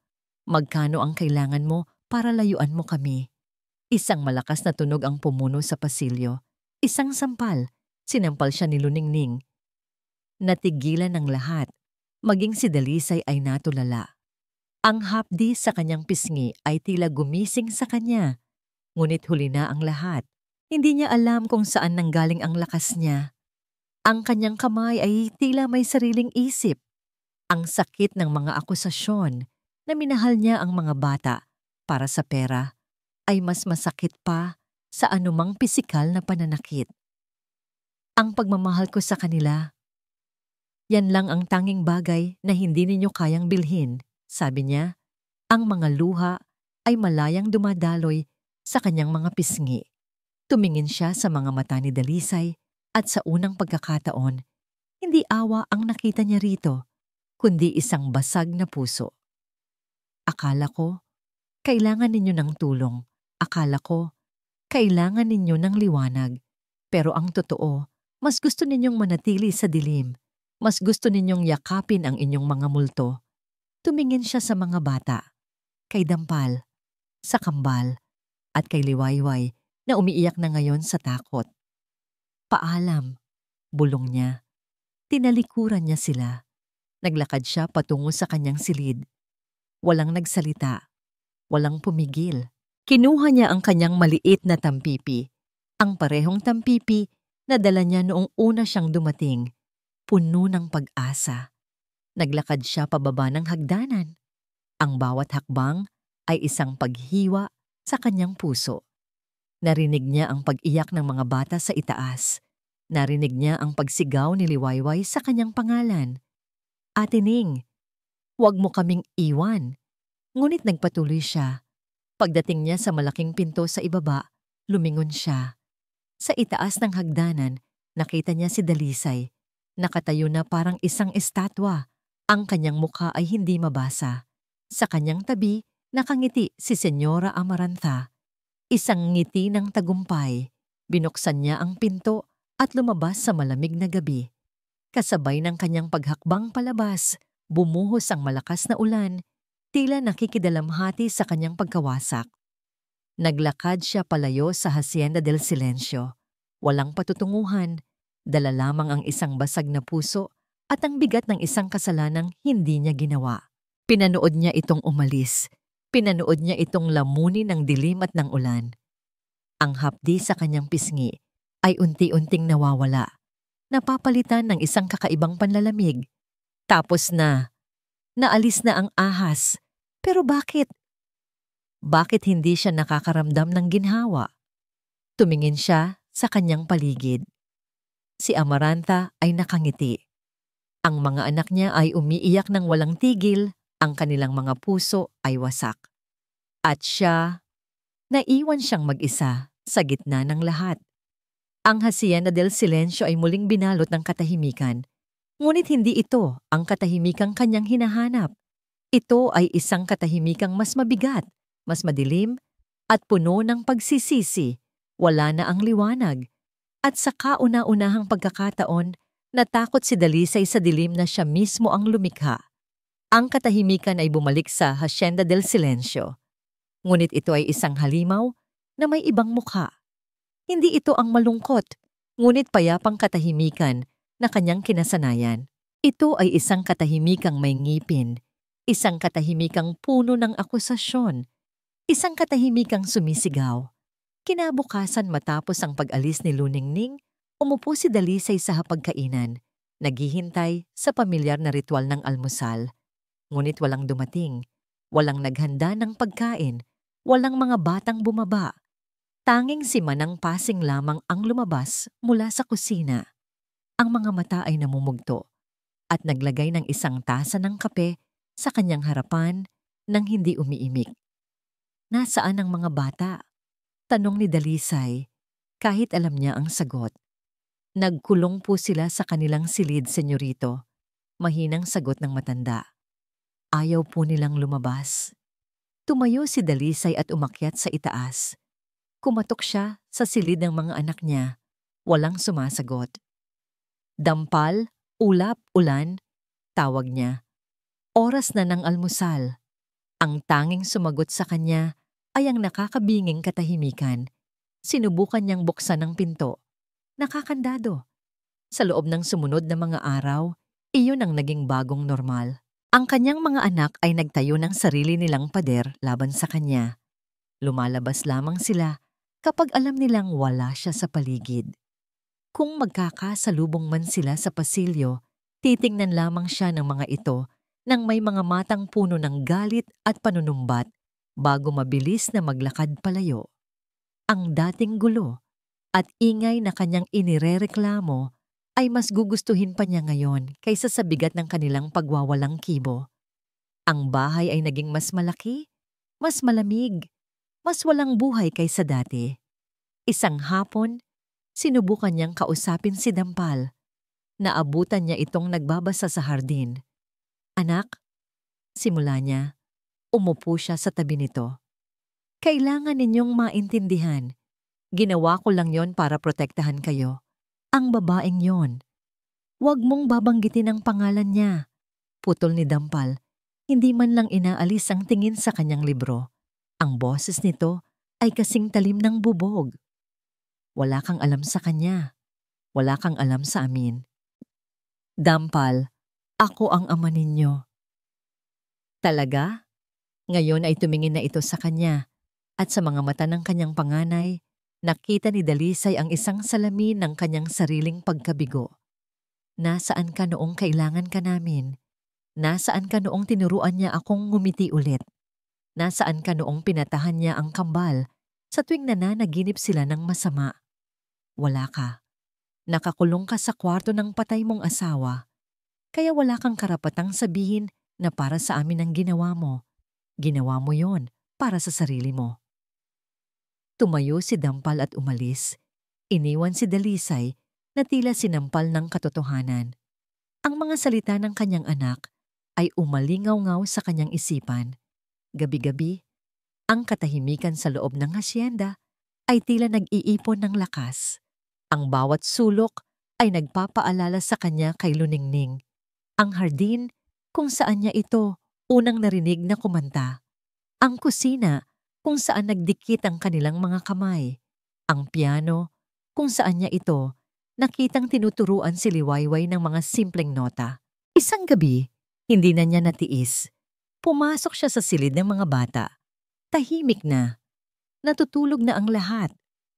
Magkano ang kailangan mo para layuan mo kami? Isang malakas na tunog ang pumuno sa pasilyo. Isang sampal, sinampal siya ni Luningning. Natigilan ng lahat, maging si Dalisay ay natulala. Ang hapdi sa kanyang pisngi ay tila gumising sa kanya, ngunit huli na ang lahat. Hindi niya alam kung saan nanggaling ang lakas niya. Ang kanyang kamay ay tila may sariling isip. Ang sakit ng mga akusasyon na minahal niya ang mga bata para sa pera ay mas masakit pa sa anumang pisikal na pananakit. Ang pagmamahal ko sa kanila, yan lang ang tanging bagay na hindi ninyo kayang bilhin, sabi niya. Ang mga luha ay malayang dumadaloy sa kanyang mga pisngi. Tumingin siya sa mga mata ni Dalisay at sa unang pagkakataon, hindi awa ang nakita niya rito, kundi isang basag na puso. Akala ko, kailangan ninyo ng tulong. Akala ko, Kailangan ninyo ng liwanag. Pero ang totoo, mas gusto ninyong manatili sa dilim. Mas gusto ninyong yakapin ang inyong mga multo. Tumingin siya sa mga bata, kay Dampal, sa Kambal, at kay Liwayway na umiiyak na ngayon sa takot. Paalam, bulong niya. Tinalikuran niya sila. Naglakad siya patungo sa kanyang silid. Walang nagsalita. Walang pumigil. Kinuha niya ang kanyang maliit na tampipi. Ang parehong tampipi na dala niya noong una siyang dumating. Puno ng pag-asa. Naglakad siya pababa ng hagdanan. Ang bawat hakbang ay isang paghiwa sa kanyang puso. Narinig niya ang pag-iyak ng mga bata sa itaas. Narinig niya ang pagsigaw ni Liwayway sa kanyang pangalan. Ate Ning, huwag mo kaming iwan. Ngunit nagpatuloy siya. Pagdating niya sa malaking pinto sa ibaba, lumingon siya. Sa itaas ng hagdanan, nakita niya si Dalisay. Nakatayo na parang isang estatwa. Ang kanyang mukha ay hindi mabasa. Sa kanyang tabi, nakangiti si Senyora Amarantha. Isang ngiti ng tagumpay. Binuksan niya ang pinto at lumabas sa malamig na gabi. Kasabay ng kanyang paghakbang palabas, bumuhos ang malakas na ulan, tila nakikidalamhati sa kanyang pagkawasak. Naglakad siya palayo sa Hacienda del Silencio. Walang patutunguhan, dala lamang ang isang basag na puso at ang bigat ng isang kasalanang hindi niya ginawa. Pinanood niya itong umalis. Pinanood niya itong lamunin ng dilim at ng ulan. Ang hapdi sa kanyang pisngi ay unti-unting nawawala. Napapalitan ng isang kakaibang panlalamig. Tapos naalis na ang ahas. Pero bakit? Bakit hindi siya nakakaramdam ng ginhawa? Tumingin siya sa kanyang paligid. Si Amarantha ay nakangiti. Ang mga anak niya ay umiiyak ng walang tigil, ang kanilang mga puso ay wasak. At siya, naiwan siyang mag-isa sa gitna ng lahat. Ang Hacienda del Silencio ay muling binalot ng katahimikan. Ngunit hindi ito ang katahimikang kanyang hinahanap. Ito ay isang katahimikang mas mabigat, mas madilim, at puno ng pagsisisi. Wala na ang liwanag. At sa kauna-unahang pagkakataon, natakot si Dalisay sa dilim na siya mismo ang lumikha. Ang katahimikan ay bumalik sa Hacienda del Silencio. Ngunit ito ay isang halimaw na may ibang mukha. Hindi ito ang malungkot, ngunit payapang katahimikan na kanyang kinasanayan. Ito ay isang katahimikang may ngipin, isang katahimikang puno ng akusasyon, isang katahimikang sumisigaw. Kinabukasan matapos ang pag-alis ni Luningning, umupo si Dalisay sa hapagkainan, naghihintay sa pamilyar na ritual ng almusal. Ngunit walang dumating, walang naghanda ng pagkain, walang mga batang bumaba. Tanging si Manang Pasing lamang ang lumabas mula sa kusina. Ang mga mata ay namumugto at naglagay ng isang tasa ng kape sa kanyang harapan nang hindi umiimik. Nasaan ang mga bata? Tanong ni Dalisay, kahit alam niya ang sagot. Nagkulong po sila sa kanilang silid, senyorito. Mahinang sagot ng matanda. Ayaw po nilang lumabas. Tumayo si Dalisay at umakyat sa itaas. Kumatok siya sa silid ng mga anak niya. Walang sumasagot. Dampal, ulap, ulan, tawag niya. Oras na ng almusal. Ang tanging sumagot sa kanya ay ang nakakabinging katahimikan. Sinubukan niyang buksan ang pinto. Nakakandado. Sa loob ng sumunod na mga araw, iyon ang naging bagong normal. Ang kanyang mga anak ay nagtayo ng sarili nilang pader laban sa kanya. Lumalabas lamang sila kapag alam nilang wala siya sa paligid. Kung magkakasalubong man sila sa pasilyo, titingnan lamang siya ng mga ito nang may mga matang puno ng galit at panunumbat bago mabilis na maglakad palayo. Ang dating gulo at ingay na kanyang inirereklamo ay mas gugustuhin pa niya ngayon kaysa sa bigat ng kanilang pagwawalang kibo. Ang bahay ay naging mas malaki, mas malamig, mas walang buhay kaysa dati. Isang hapon, sinubukan niyang kausapin si Dampal. Naabutan niya itong nagbabasa sa hardin. Anak, simula niya, umupo siya sa tabi nito. Kailangan ninyong maintindihan. Ginawa ko lang yon para protektahan kayo. Ang babaeng yon. Huwag mong babanggitin ang pangalan niya. Putol ni Dampal. Hindi man lang inaalis ang tingin sa kanyang libro. Ang boses nito ay kasing talim ng bubog. Wala kang alam sa kanya. Wala kang alam sa amin. Dampal, ako ang ama ninyo. Talaga? Ngayon ay tumingin na ito sa kanya at sa mga mata ng kanyang panganay, nakita ni Dalisay ang isang salamin ng kanyang sariling pagkabigo. Nasaan ka noong kailangan ka namin? Nasaan ka noong tinuruan niya akong ngumiti ulit? Nasaan ka noong pinatahan niya ang kambal sa tuwing nananaginip sila ng masama? Wala ka. Nakakulong ka sa kwarto ng patay mong asawa. Kaya wala kang karapatang sabihin na para sa amin ang ginawa mo. Ginawa mo yon para sa sarili mo. Tumayo si Dampal at umalis. Iniwan si Dalisay na tila sinampal ng katotohanan. Ang mga salita ng kanyang anak ay umalingaw-ngaw sa kanyang isipan. Gabi-gabi, ang katahimikan sa loob ng hasyenda ay tila nag-iipon ng lakas. Ang bawat sulok ay nagpapaalala sa kanya kay Luningning. Ang hardin kung saan niya ito unang narinig na kumanta. Ang kusina kung saan nagdikit ang kanilang mga kamay. Ang piano kung saan niya ito nakitang tinuturuan si Liwayway ng mga simpleng nota. Isang gabi, hindi na niya natiis. Pumasok siya sa silid ng mga bata. Tahimik na. Natutulog na ang lahat.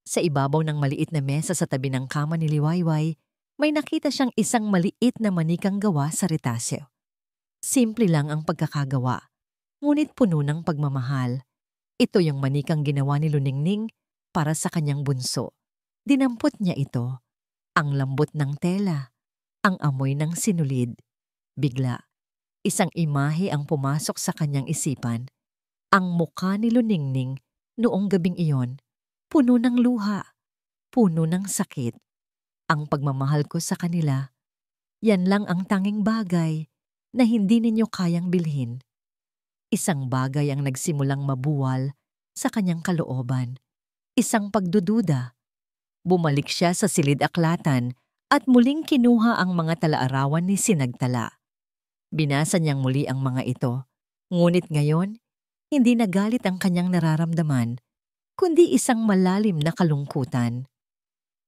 Sa ibabaw ng maliit na mesa sa tabi ng kama ni Liwayway, may nakita siyang isang maliit na manikang gawa sa retasyo. Simple lang ang pagkakagawa, ngunit puno ng pagmamahal. Ito yung manikang ginawa ni Luningning para sa kanyang bunso. Dinampot niya ito. Ang lambot ng tela, ang amoy ng sinulid. Bigla, isang imahe ang pumasok sa kanyang isipan. Ang mukha ni Luningning noong gabing iyon, puno ng luha, puno ng sakit. Ang pagmamahal ko sa kanila, yan lang ang tanging bagay na hindi ninyo kayang bilhin. Isang bagay ang nagsimulang mabuwal sa kanyang kalooban. Isang pagdududa. Bumalik siya sa silid-aklatan at muling kinuha ang mga talaarawan ni Sinagtala. Binasa niyang muli ang mga ito. Ngunit ngayon, hindi nagalit ang kanyang nararamdaman, kundi isang malalim na kalungkutan.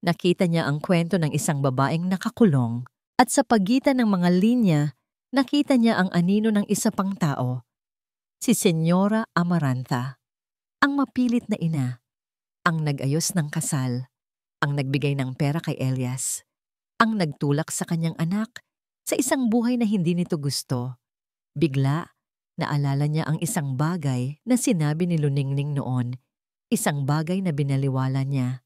Nakita niya ang kwento ng isang babaeng nakakulong at sa pagitan ng mga linya, nakita niya ang anino ng isa pang tao, si Senyora Amaranta, ang mapilit na ina, ang nag-ayos ng kasal, ang nagbigay ng pera kay Elias, ang nagtulak sa kanyang anak sa isang buhay na hindi nito gusto. Bigla, naalala niya ang isang bagay na sinabi ni Luningning noon, isang bagay na binaliwala niya,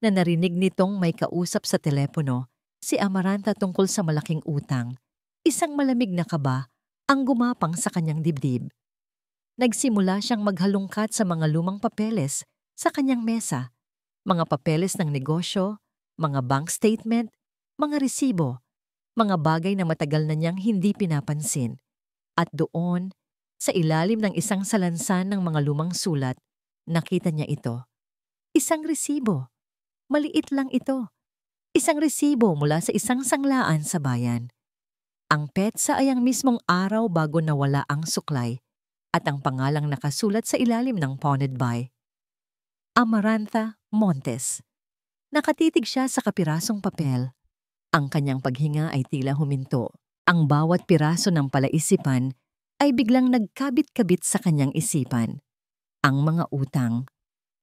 na narinig nitong may kausap sa telepono si Amaranta tungkol sa malaking utang. Isang malamig na kaba ang gumapang sa kanyang dibdib. Nagsimula siyang maghalungkat sa mga lumang papeles sa kanyang mesa, mga papeles ng negosyo, mga bank statement, mga resibo, mga bagay na matagal na niyang hindi pinapansin. At doon, sa ilalim ng isang salansan ng mga lumang sulat, nakita niya ito. Isang resibo. Maliit lang ito. Isang resibo mula sa isang sanglaan sa bayan. Ang petsa ay ang mismong araw bago nawala ang suklay at ang pangalang nakasulat sa ilalim ng pawned by Amaranta Montes. Nakatitig siya sa kapirasong papel. Ang kanyang paghinga ay tila huminto. Ang bawat piraso ng palaisipan ay biglang nagkabit-kabit sa kanyang isipan. Ang mga utang,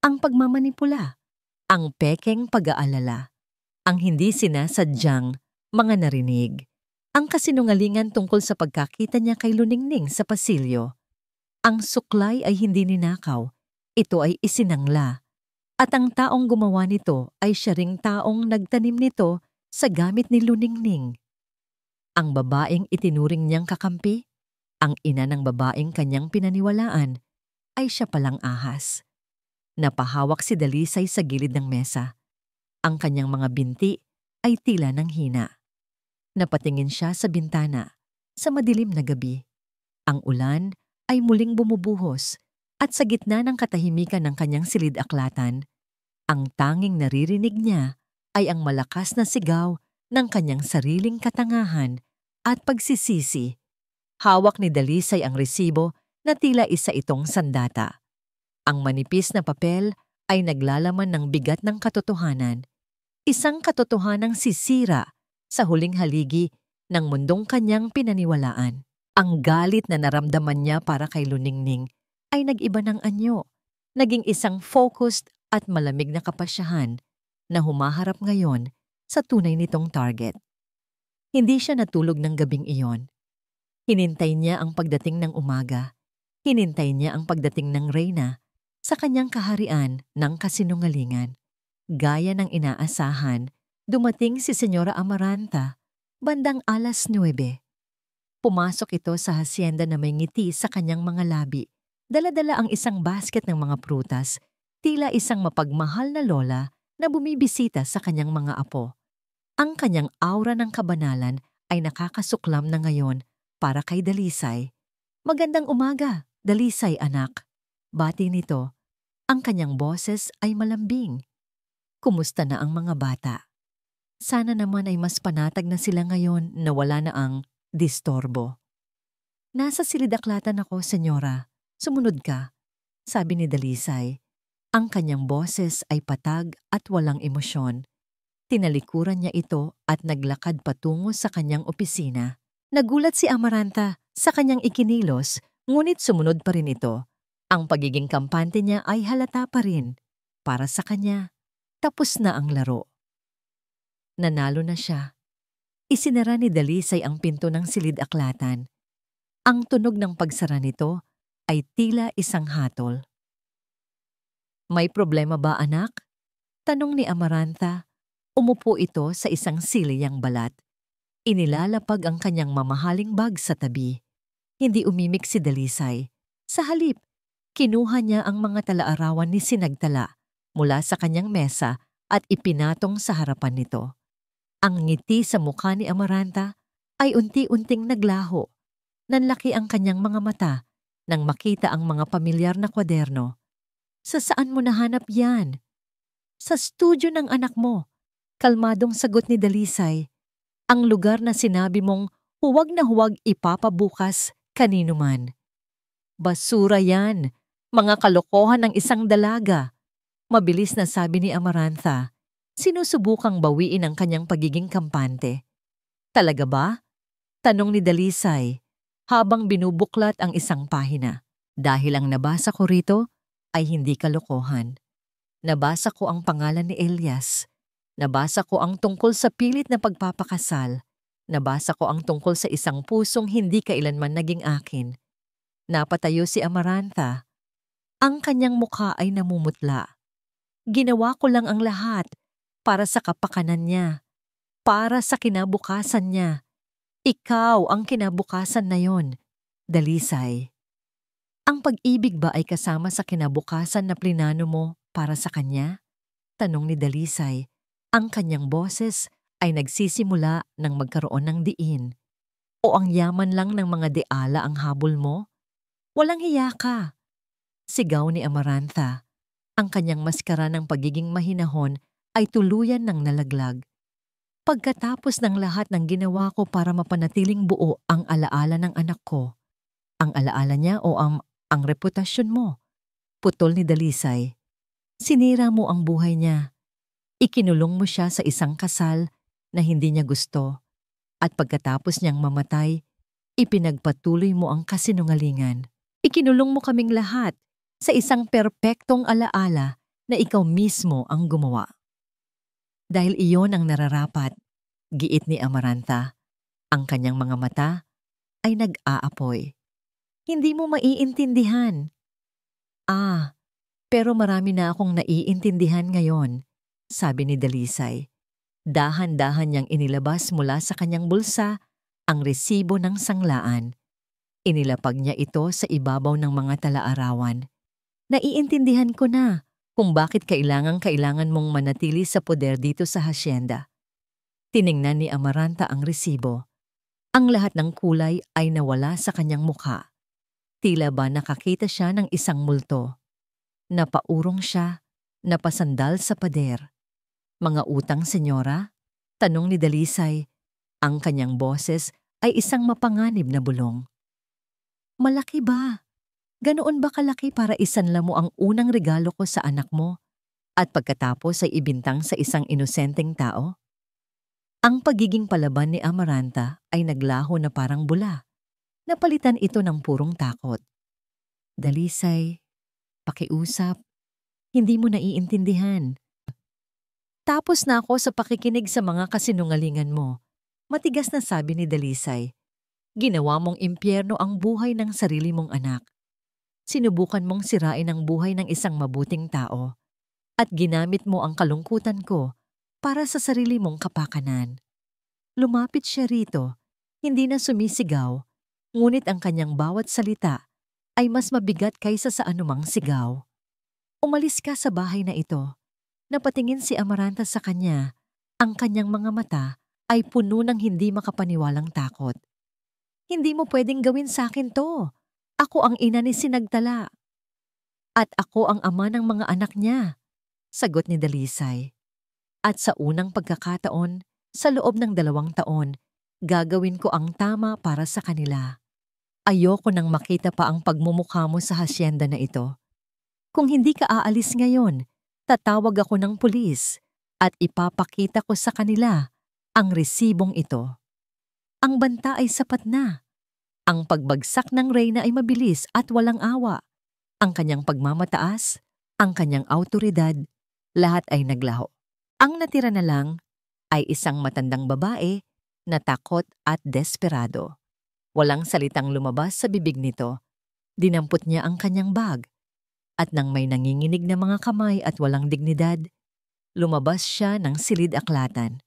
ang pagmamanipula, ang pekeng pag-aalala, ang hindi sinasadyang mga narinig, ang kasinungalingan tungkol sa pagkakita niya kay Luningning sa pasilyo. Ang suklay ay hindi ninakaw, ito ay isinangla. At ang taong gumawa nito ay siya ring taong nagtanim nito sa gamit ni Luningning. Ang babaeng itinuring niyang kakampi, ang ina ng babaeng kanyang pinaniwalaan, ay siya palang ahas. Napahawak si Dalisay sa gilid ng mesa. Ang kanyang mga binti ay tila ng hina. Napatingin siya sa bintana, sa madilim na gabi. Ang ulan ay muling bumubuhos at sa gitna ng katahimikan ng kanyang silid-aklatan, Ang tanging naririnig niya ay ang malakas na sigaw ng kanyang sariling katangahan at pagsisisi. Hawak ni Dalisay ang resibo na tila isa itong sandata. Ang manipis na papel ay naglalaman ng bigat ng katotohanan, isang katotohanang sisira sa huling haligi ng mundong kanyang pinaniwalaan. Ang galit na naramdaman niya para kay Luningning ay nag-iba ng anyo, naging isang focused at malamig na kapasyahan na humaharap ngayon sa tunay nitong target. Hindi siya natulog ng gabing iyon. Hinintay niya ang pagdating ng umaga. Hinintay niya ang pagdating ng reyna sa kanyang kaharian ng kasinungalingan. Gaya ng inaasahan, dumating si Senyora Amaranta bandang 9:00. Pumasok ito sa hasyenda na may ngiti sa kanyang mga labi. Dala-dala ang isang basket ng mga prutas, tila isang mapagmahal na lola na bumibisita sa kanyang mga apo. Ang kanyang aura ng kabanalan ay nakakasuklam na ngayon para kay Dalisay. "Magandang umaga, Dalisay anak." Bati nito. Ang kanyang boses ay malambing. Kumusta na ang mga bata? Sana naman ay mas panatag na sila ngayon na wala na ang distorbo. "Nasa silidaklatan ako, senyora. Sumunod ka," sabi ni Dalisay. Ang kanyang boses ay patag at walang emosyon. Tinalikuran niya ito at naglakad patungo sa kanyang opisina. Nagulat si Amaranta sa kanyang ikinilos, ngunit sumunod pa rin ito. Ang pagiging kampante niya ay halata pa rin. Para sa kanya, tapos na ang laro. Nanalo na siya. Isinara ni Dalisay ang pinto ng silid-aklatan. Ang tunog ng pagsara nito ay tila isang hatol. "May problema ba, anak?" tanong ni Amaranta. Umupo ito sa isang siliyang balat. Inilalapag ang kanyang mamahaling bag sa tabi. Hindi umimik si Dalisay. Sa halip, kinuha niya ang mga talaarawan ni Sinagtala mula sa kanyang mesa at ipinatong sa harapan nito. Ang ngiti sa mukha ni Amaranta ay unti-unting naglaho. Nanlaki ang kanyang mga mata nang makita ang mga pamilyar na kwaderno. "Sa saan mo nahanap yan?" "Sa studio ng anak mo," kalmadong sagot ni Dalisay. "Ang lugar na sinabi mong huwag na huwag ipapabukas kanino man." "Basura yan, mga kalokohan ng isang dalaga," mabilis na sabi ni Amaranta. Sinusubukang bawiin ang kanyang pagiging kampante. "Talaga ba?" tanong ni Dalisay habang binubuklat ang isang pahina. "Dahil ang nabasa ko rito ay hindi kalokohan. Nabasa ko ang pangalan ni Elias. Nabasa ko ang tungkol sa pilit na pagpapakasal. Nabasa ko ang tungkol sa isang pusong hindi kailanman naging akin." Napatayo si Amaranta. Ang kanyang mukha ay namumutla. "Ginawa ko lang ang lahat para sa kapakanan niya, para sa kinabukasan niya. Ikaw ang kinabukasan na yon, Dalisay." "Ang pag-ibig ba ay kasama sa kinabukasan na plinano mo para sa kanya?" tanong ni Dalisay. Ang kanyang boses ay nagsisimula ng magkaroon ng diin. "O ang yaman lang ng mga deala ang habol mo? Walang hiya ka!" sigaw ni Amaranta. Ang kanyang maskara ng pagiging mahinahon ay tuluyan ng nalaglag. "Pagkatapos ng lahat ng ginawa ko para mapanatiling buo ang alaala ng anak ko." "Ang alaala niya o ang reputasyon mo?" putol ni Dalisay. "Sinira mo ang buhay niya. Ikinulong mo siya sa isang kasal na hindi niya gusto. At pagkatapos niyang mamatay, ipinagpatuloy mo ang kasinungalingan. Ikinulong mo kaming lahat sa isang perpektong alaala na ikaw mismo ang gumawa." "Dahil iyon ang nararapat," giit ni Amaranta. Ang kanyang mga mata ay nag-aapoy. "Hindi mo maiintindihan." Pero marami na akong naiintindihan ngayon," sabi ni Dalisay. Dahan-dahan niyang inilabas mula sa kanyang bulsa ang resibo ng sanglaan. Inilapag niya ito sa ibabaw ng mga talaarawan. "Naiintindihan ko na kung bakit kailangan mong manatili sa poder dito sa hasyenda." Tiningnan ni Amaranta ang resibo. Ang lahat ng kulay ay nawala sa kanyang mukha. Tila ba nakakita siya ng isang multo. Napaurong siya napasandal sa pader. Mga utang, senyora? Tanong ni Dalisay. Ang kanyang boses ay isang mapanganib na bulong. Malaki ba? Ganoon ba kalaki para isanla mo ang unang regalo ko sa anak mo at pagkatapos ay ibintang sa isang inosenteng tao? Ang pagiging palaban ni Amaranta ay naglaho na parang bula. Napalitan ito ng purong takot. Dalisay, pakiusap, hindi mo naiintindihan. Tapos na ako sa pakikinig sa mga kasinungalingan mo. Matigas na sabi ni Dalisay. Ginawa mong impyerno ang buhay ng sarili mong anak. Sinubukan mong sirain ang buhay ng isang mabuting tao at ginamit mo ang kalungkutan ko para sa sarili mong kapakanan. Lumapit siya rito, hindi na sumisigaw, ngunit ang kanyang bawat salita ay mas mabigat kaysa sa anumang sigaw. Umalis ka sa bahay na ito. Napatingin si Amaranta sa kanya. Ang kanyang mga mata ay puno ng hindi makapaniwalang takot. Hindi mo pwedeng gawin sa akin to. Ako ang ina ni Sinagtala. At ako ang ama ng mga anak niya, sagot ni Dalisay. At sa unang pagkakataon, sa loob ng 2 taon, gagawin ko ang tama para sa kanila. Ayoko nang makita pa ang pagmumukha mo sa hasyenda na ito. Kung hindi ka aalis ngayon, tatawag ako ng pulis at ipapakita ko sa kanila ang resibong ito. Ang banta ay sapat na. Ang pagbagsak ng reyna ay mabilis at walang awa. Ang kanyang pagmamataas, ang kanyang awtoridad, lahat ay naglaho. Ang natira na lang ay isang matandang babae na takot at desperado. Walang salitang lumabas sa bibig nito. Dinampot niya ang kanyang bag. At nang may nanginginig na mga kamay at walang dignidad, lumabas siya ng silid-aklatan.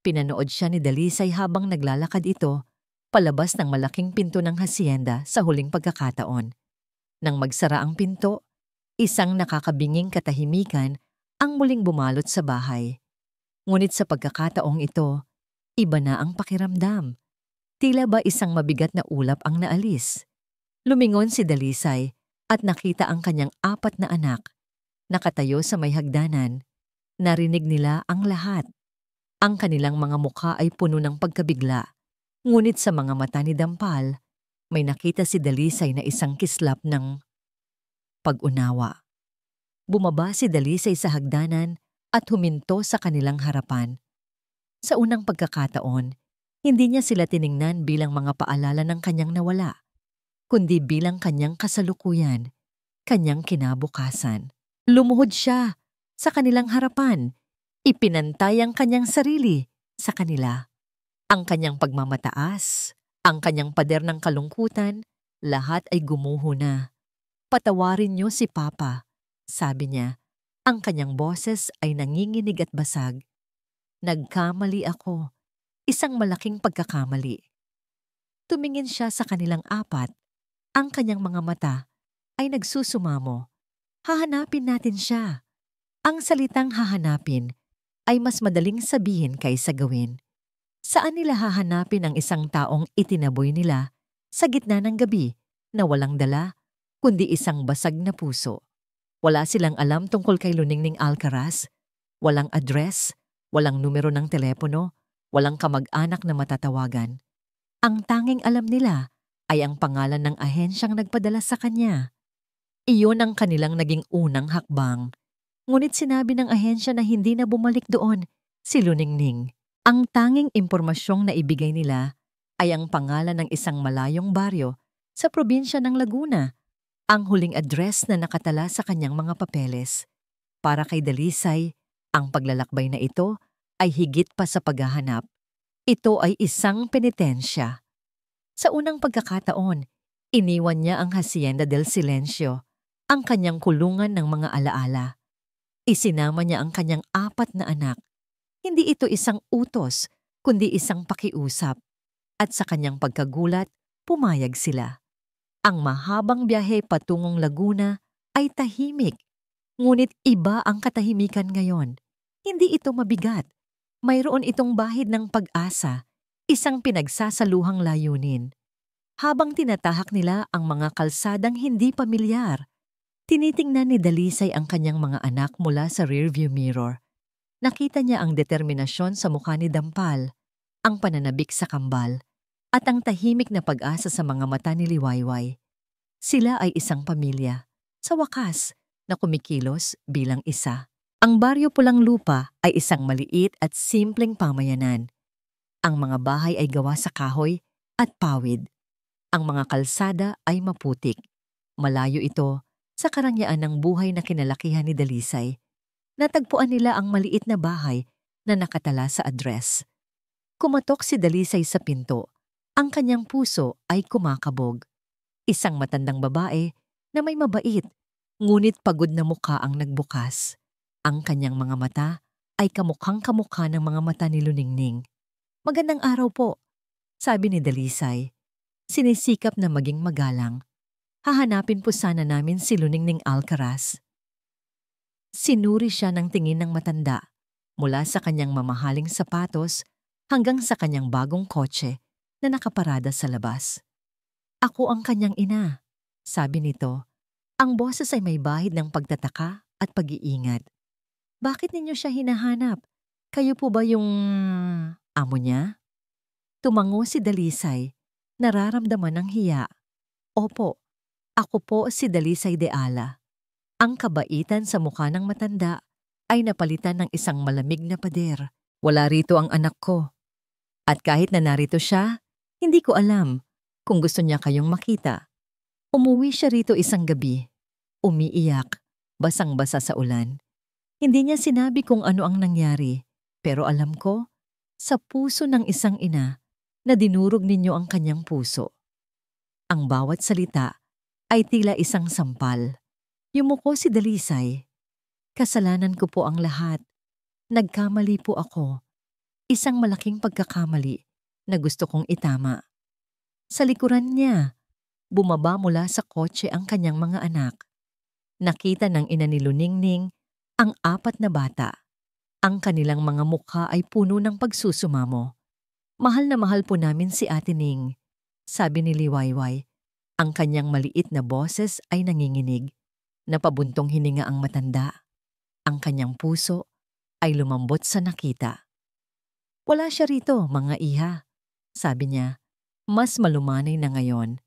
Pinanood siya ni Dalisay habang naglalakad ito palabas ng malaking pinto ng hasyenda sa huling pagkakataon. Nang magsara ang pinto, isang nakakabinging katahimikan ang muling bumalot sa bahay. Ngunit sa pagkakataong ito, iba na ang pakiramdam. Tila ba isang mabigat na ulap ang naalis. Lumingon si Dalisay at nakita ang kanyang 4 na anak. Nakatayo sa may hagdanan. Narinig nila ang lahat. Ang kanilang mga mukha ay puno ng pagkabigla. Ngunit sa mga mata ni Dampal, may nakita si Dalisay na isang kislap ng pag-unawa. Bumaba si Dalisay sa hagdanan at huminto sa kanilang harapan. Sa unang pagkakataon, hindi niya sila tiningnan bilang mga paalala ng kanyang nawala, kundi bilang kanyang kasalukuyan, kanyang kinabukasan. Lumuhod siya sa kanilang harapan, ipinantay ang kanyang sarili sa kanila. Ang kanyang pagmamataas, ang kanyang pader ng kalungkutan, lahat ay gumuho na. Patawarin niyo si Papa, sabi niya. Ang kanyang boses ay nanginginig at basag. Nagkamali ako, isang malaking pagkakamali. Tumingin siya sa kanilang 4. Ang kanyang mga mata ay nagsusumamo. Hahanapin natin siya. Ang salitang hahanapin ay mas madaling sabihin kaysa gawin. Saan nila hahanapin ang isang taong itinaboy nila sa gitna ng gabi na walang dala, kundi isang basag na puso? Wala silang alam tungkol kay Luningning Alcaraz, walang address, walang numero ng telepono, walang kamag-anak na matatawagan. Ang tanging alam nila ay ang pangalan ng ahensyang nagpadala sa kanya. Iyon ang kanilang naging unang hakbang. Ngunit sinabi ng ahensya na hindi na bumalik doon si Luningning. Ang tanging impormasyong na ibigay nila ay ang pangalan ng isang malayong baryo sa probinsya ng Laguna, ang huling address na nakatala sa kanyang mga papeles. Para kay Dalisay, ang paglalakbay na ito ay higit pa sa paghahanap. Ito ay isang penitensya. Sa unang pagkakataon, iniwan niya ang Hacienda del Silencio, ang kanyang kulungan ng mga alaala. Isinama niya ang kanyang 4 na anak. Hindi ito isang utos, kundi isang pakiusap. At sa kanyang pagkagulat, pumayag sila. Ang mahabang biyahe patungong Laguna ay tahimik. Ngunit iba ang katahimikan ngayon. Hindi ito mabigat. Mayroon itong bahid ng pag-asa, isang pinagsasaluhang layunin. Habang tinatahak nila ang mga kalsadang hindi pamilyar, Tinitingnan ni Dalisay ang kanyang mga anak mula sa rearview mirror. Nakita niya ang determinasyon sa mukha ni Dampal, ang pananabik sa kambal, at ang tahimik na pag-asa sa mga mata ni Liwayway. Sila ay isang pamilya, sa wakas, na kumikilos bilang isa. Ang baryo Pulang Lupa ay isang maliit at simpleng pamayanan. Ang mga bahay ay gawa sa kahoy at pawid. Ang mga kalsada ay maputik. Malayo ito sa karangyaan ng buhay na kinalakihan ni Dalisay. Natagpuan nila ang maliit na bahay na nakatala sa address. Kumatok si Dalisay sa pinto. Ang kanyang puso ay kumakabog. Isang matandang babae na may mabait, ngunit pagod na mukha ang nagbukas. Ang kanyang mga mata ay kamukhang-kamukha ng mga mata ni Luningning. "Magandang araw po," sabi ni Dalisay. Sinisikap na maging magalang. "Hahanapin po sana namin si Luningning Alcaraz." Sinuri siya ng tingin ng matanda, mula sa kanyang mamahaling sapatos hanggang sa kanyang bagong kotse na nakaparada sa labas. "Ako ang kanyang ina," sabi nito. Ang boses ay may bahid ng pagtataka at pag-iingat. "Bakit ninyo siya hinahanap? Kayo po ba yung amo niya?" Tumango si Dalisay, nararamdaman ng hiya. "Opo, ako po si Dalisay de Ala." Ang kabaitan sa mukha ng matanda ay napalitan ng isang malamig na pader. "Wala rito ang anak ko. At kahit na narito siya, hindi ko alam kung gusto niya kayong makita." Umuwi siya rito isang gabi. Umiiyak, basang-basa sa ulan. Hindi niya sinabi kung ano ang nangyari, pero alam ko, sa puso ng isang ina, na dinurog ninyo ang kanyang puso. Ang bawat salita ay tila isang sampal. Yumuko si Dalisay. "Kasalanan ko po ang lahat. Nagkamali po ako. Isang malaking pagkakamali na gusto kong itama." Sa likuran niya, bumaba mula sa kotse ang kanyang mga anak. Nakita ng ina ni Luningning ang 4 na bata. Ang kanilang mga mukha ay puno ng pagsusumamo. "Mahal na mahal po namin si Ate Ning," sabi ni Liwayway. Ang kanyang maliit na boses ay nanginginig. Napabuntong hininga ang matanda. Ang kanyang puso ay lumambot sa nakita. "Wala siya rito, mga iha," sabi niya. Mas malumanay na ngayon.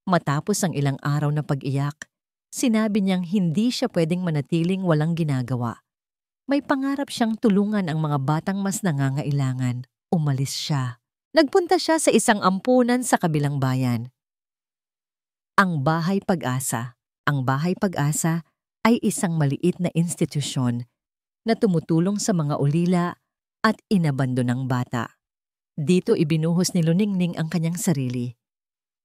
Matapos ang ilang araw na pag-iyak, sinabi niyang hindi siya pwedeng manatiling walang ginagawa. May pangarap siyang tulungan ang mga batang mas nangangailangan. Umalis siya. Nagpunta siya sa isang ampunan sa kabilang bayan. Ang Bahay Pag-asa. Ang Bahay Pag-asa ay isang maliit na institusyon na tumutulong sa mga ulila at inabandonang bata. Dito ibinuhos ni Luningning ang kanyang sarili.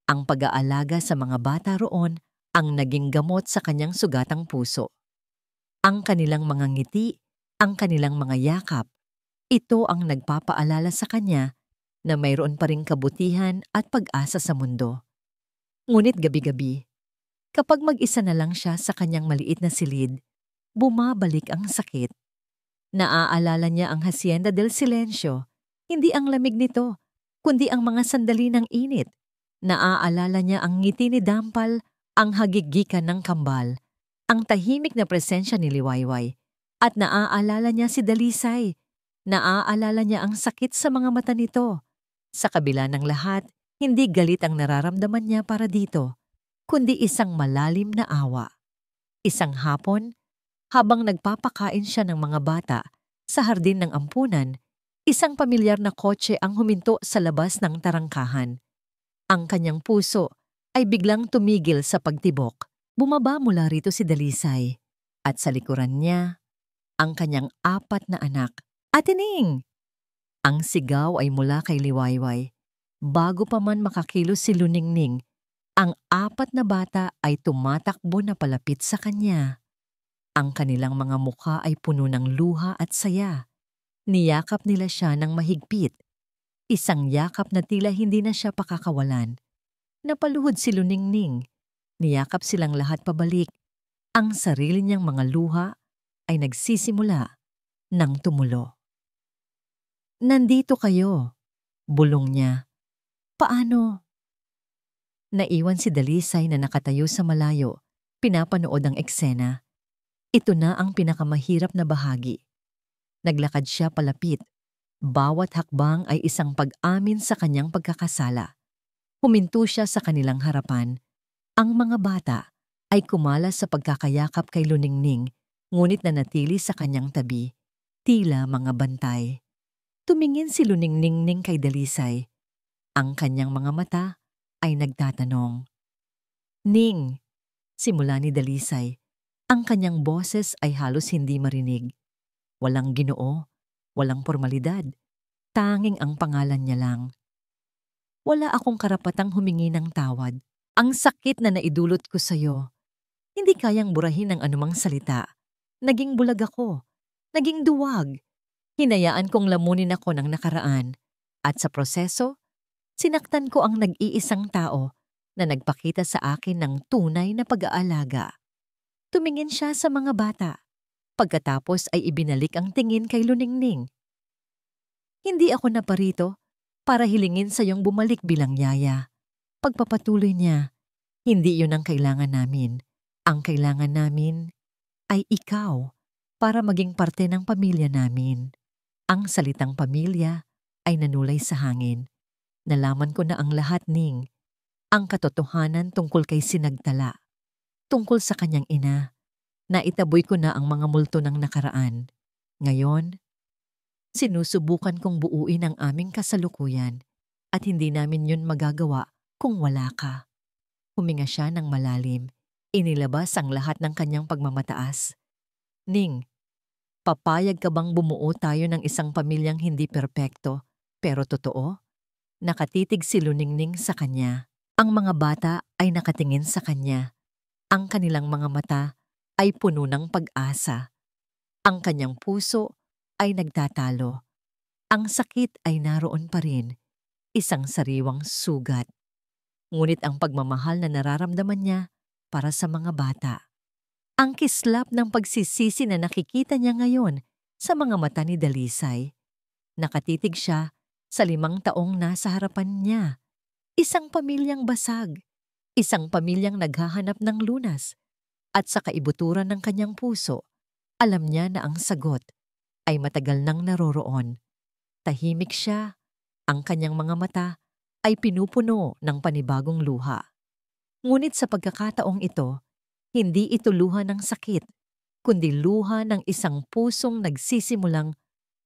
Ang pag-aalaga sa mga bata roon ang naging gamot sa kanyang sugatang puso. Ang kanilang mga ngiti, ang kanilang mga yakap, ito ang nagpapaalala sa kanya na mayroon pa ring kabutihan at pag-asa sa mundo. Ngunit gabi-gabi, kapag mag-isa na lang siya sa kanyang maliit na silid, bumabalik ang sakit. Naaalala niya ang Hacienda del Silencio, hindi ang lamig nito, kundi ang mga sandali ng init. Naaalala niya ang ngiti ni Dampal, ang hagigikan ng kambal, ang tahimik na presensya ni Liwayway, at naaalala niya si Dalisay. Naaalala niya ang sakit sa mga mata nito. Sa kabila ng lahat, hindi galit ang nararamdaman niya para dito, kundi isang malalim na awa. Isang hapon, habang nagpapakain siya ng mga bata sa hardin ng ampunan, isang pamilyar na kotse ang huminto sa labas ng tarangkahan. Ang kanyang puso ay biglang tumigil sa pagtibok. Bumaba mula rito si Dalisay, at sa likuran niya, ang kanyang 4 na anak. "Ate Ning!" Ang sigaw ay mula kay Liwayway. Bago pa man makakilos si Luningning, ang 4 na bata ay tumatakbo na palapit sa kanya. Ang kanilang mga mukha ay puno ng luha at saya. Niyakap nila siya ng mahigpit. Isang yakap na tila hindi na siya pakakawalan. Napaluhod si Luningning. Niyakap silang lahat pabalik. Ang sarili niyang mga luha ay nagsisimula ng tumulo. "Nandito kayo," bulong niya. "Paano?" Naiwan si Dalisay na nakatayo sa malayo. pinapanood ang eksena. Ito na ang pinakamahirap na bahagi. Naglakad siya palapit. Bawat hakbang ay isang pag-amin sa kanyang pagkakasala. Huminto siya sa kanilang harapan. Ang mga bata ay kumalas sa pagkakayakap kay Luningning, ngunit nanatili sa kanyang tabi, tila mga bantay. Tumingin si Luningning kay Dalisay. Ang kanyang mga mata ay nagtatanong. "Ning," simula ni Dalisay. Ang kanyang boses ay halos hindi marinig. Walang ginoo, walang formalidad, tanging ang pangalan niya lang. "Wala akong karapatang humingi ng tawad. Ang sakit na naidulot ko sa'yo. Hindi kayang burahin ng anumang salita. Naging bulag ako. Naging duwag. Hinayaan kong lamunin ako ng nakaraan. At sa proseso, sinaktan ko ang nag-iisang tao na nagpakita sa akin ng tunay na pag-aalaga." Tumingin siya sa mga bata. Pagkatapos ay ibinalik ang tingin kay Luningning. "Hindi ako naparito para hilingin sa iyong bumalik bilang yaya." Pagpapatuloy niya, "Hindi yun ang kailangan namin. Ang kailangan namin ay ikaw para maging parte ng pamilya namin." Ang salitang pamilya ay nanulay sa hangin. Nalaman ko na ang lahat, Ning. Ang katotohanan tungkol kay Sinagtala. Tungkol sa kanyang ina. Naitaboy ko na ang mga multo ng nakaraan. Ngayon, sinusubukan kong buuin ang aming kasalukuyan at hindi namin yun magagawa kung wala ka. Huminga siya ng malalim. Inilabas ang lahat ng kanyang pagmamataas. "Ning, papayag ka bang bumuo tayo ng isang pamilyang hindi perpekto, pero totoo?" Nakatitig si Luningning sa kanya. Ang mga bata ay nakatingin sa kanya. Ang kanilang mga mata ay puno ng pag-asa. Ang kanyang puso ay nagtatalo. Ang sakit ay naroon pa rin, isang sariwang sugat. Ngunit ang pagmamahal na nararamdaman niya para sa mga bata. Ang kislap ng pagsisisi na nakikita niya ngayon sa mga mata ni Dalisay. Nakatitig siya sa 5 taong nasa harapan niya. Isang pamilyang basag, isang pamilyang naghahanap ng lunas. At sa kaibuturan ng kanyang puso, alam niya na ang sagot ay matagal nang naroroon. Tahimik siya, ang kanyang mga mata ay pinupuno ng panibagong luha. Ngunit sa pagkakataong ito, hindi ito luha ng sakit, kundi luha ng isang pusong nagsisimulang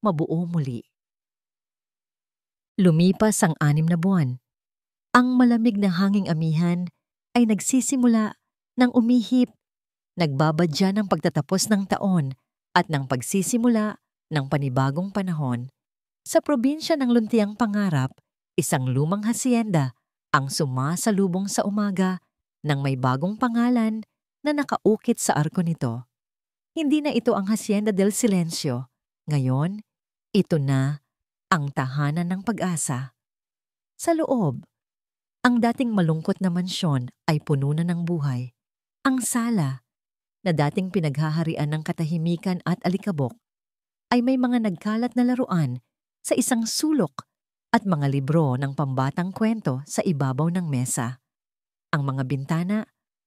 mabuo muli. Lumipas ang 6 na buwan. Ang malamig na hanging amihan ay nagsisimula ng umihip, nagbabadya ng pagtatapos ng taon at ng pagsisimula ng panibagong panahon. Sa probinsya ng Luntiang Pangarap, isang lumang hasyenda ang sumasalubong sa umaga ng may bagong pangalan na nakaukit sa arko nito. Hindi na ito ang Hacienda del Silencio. Ngayon, ito na ang tahanan ng pag-asa. Sa loob, ang dating malungkot na mansyon ay puno na ng buhay. Ang sala, na dating pinaghaharian ng katahimikan at alikabok, ay may mga nagkalat na laruan sa isang sulok at mga libro ng pambatang kwento sa ibabaw ng mesa. Ang mga bintana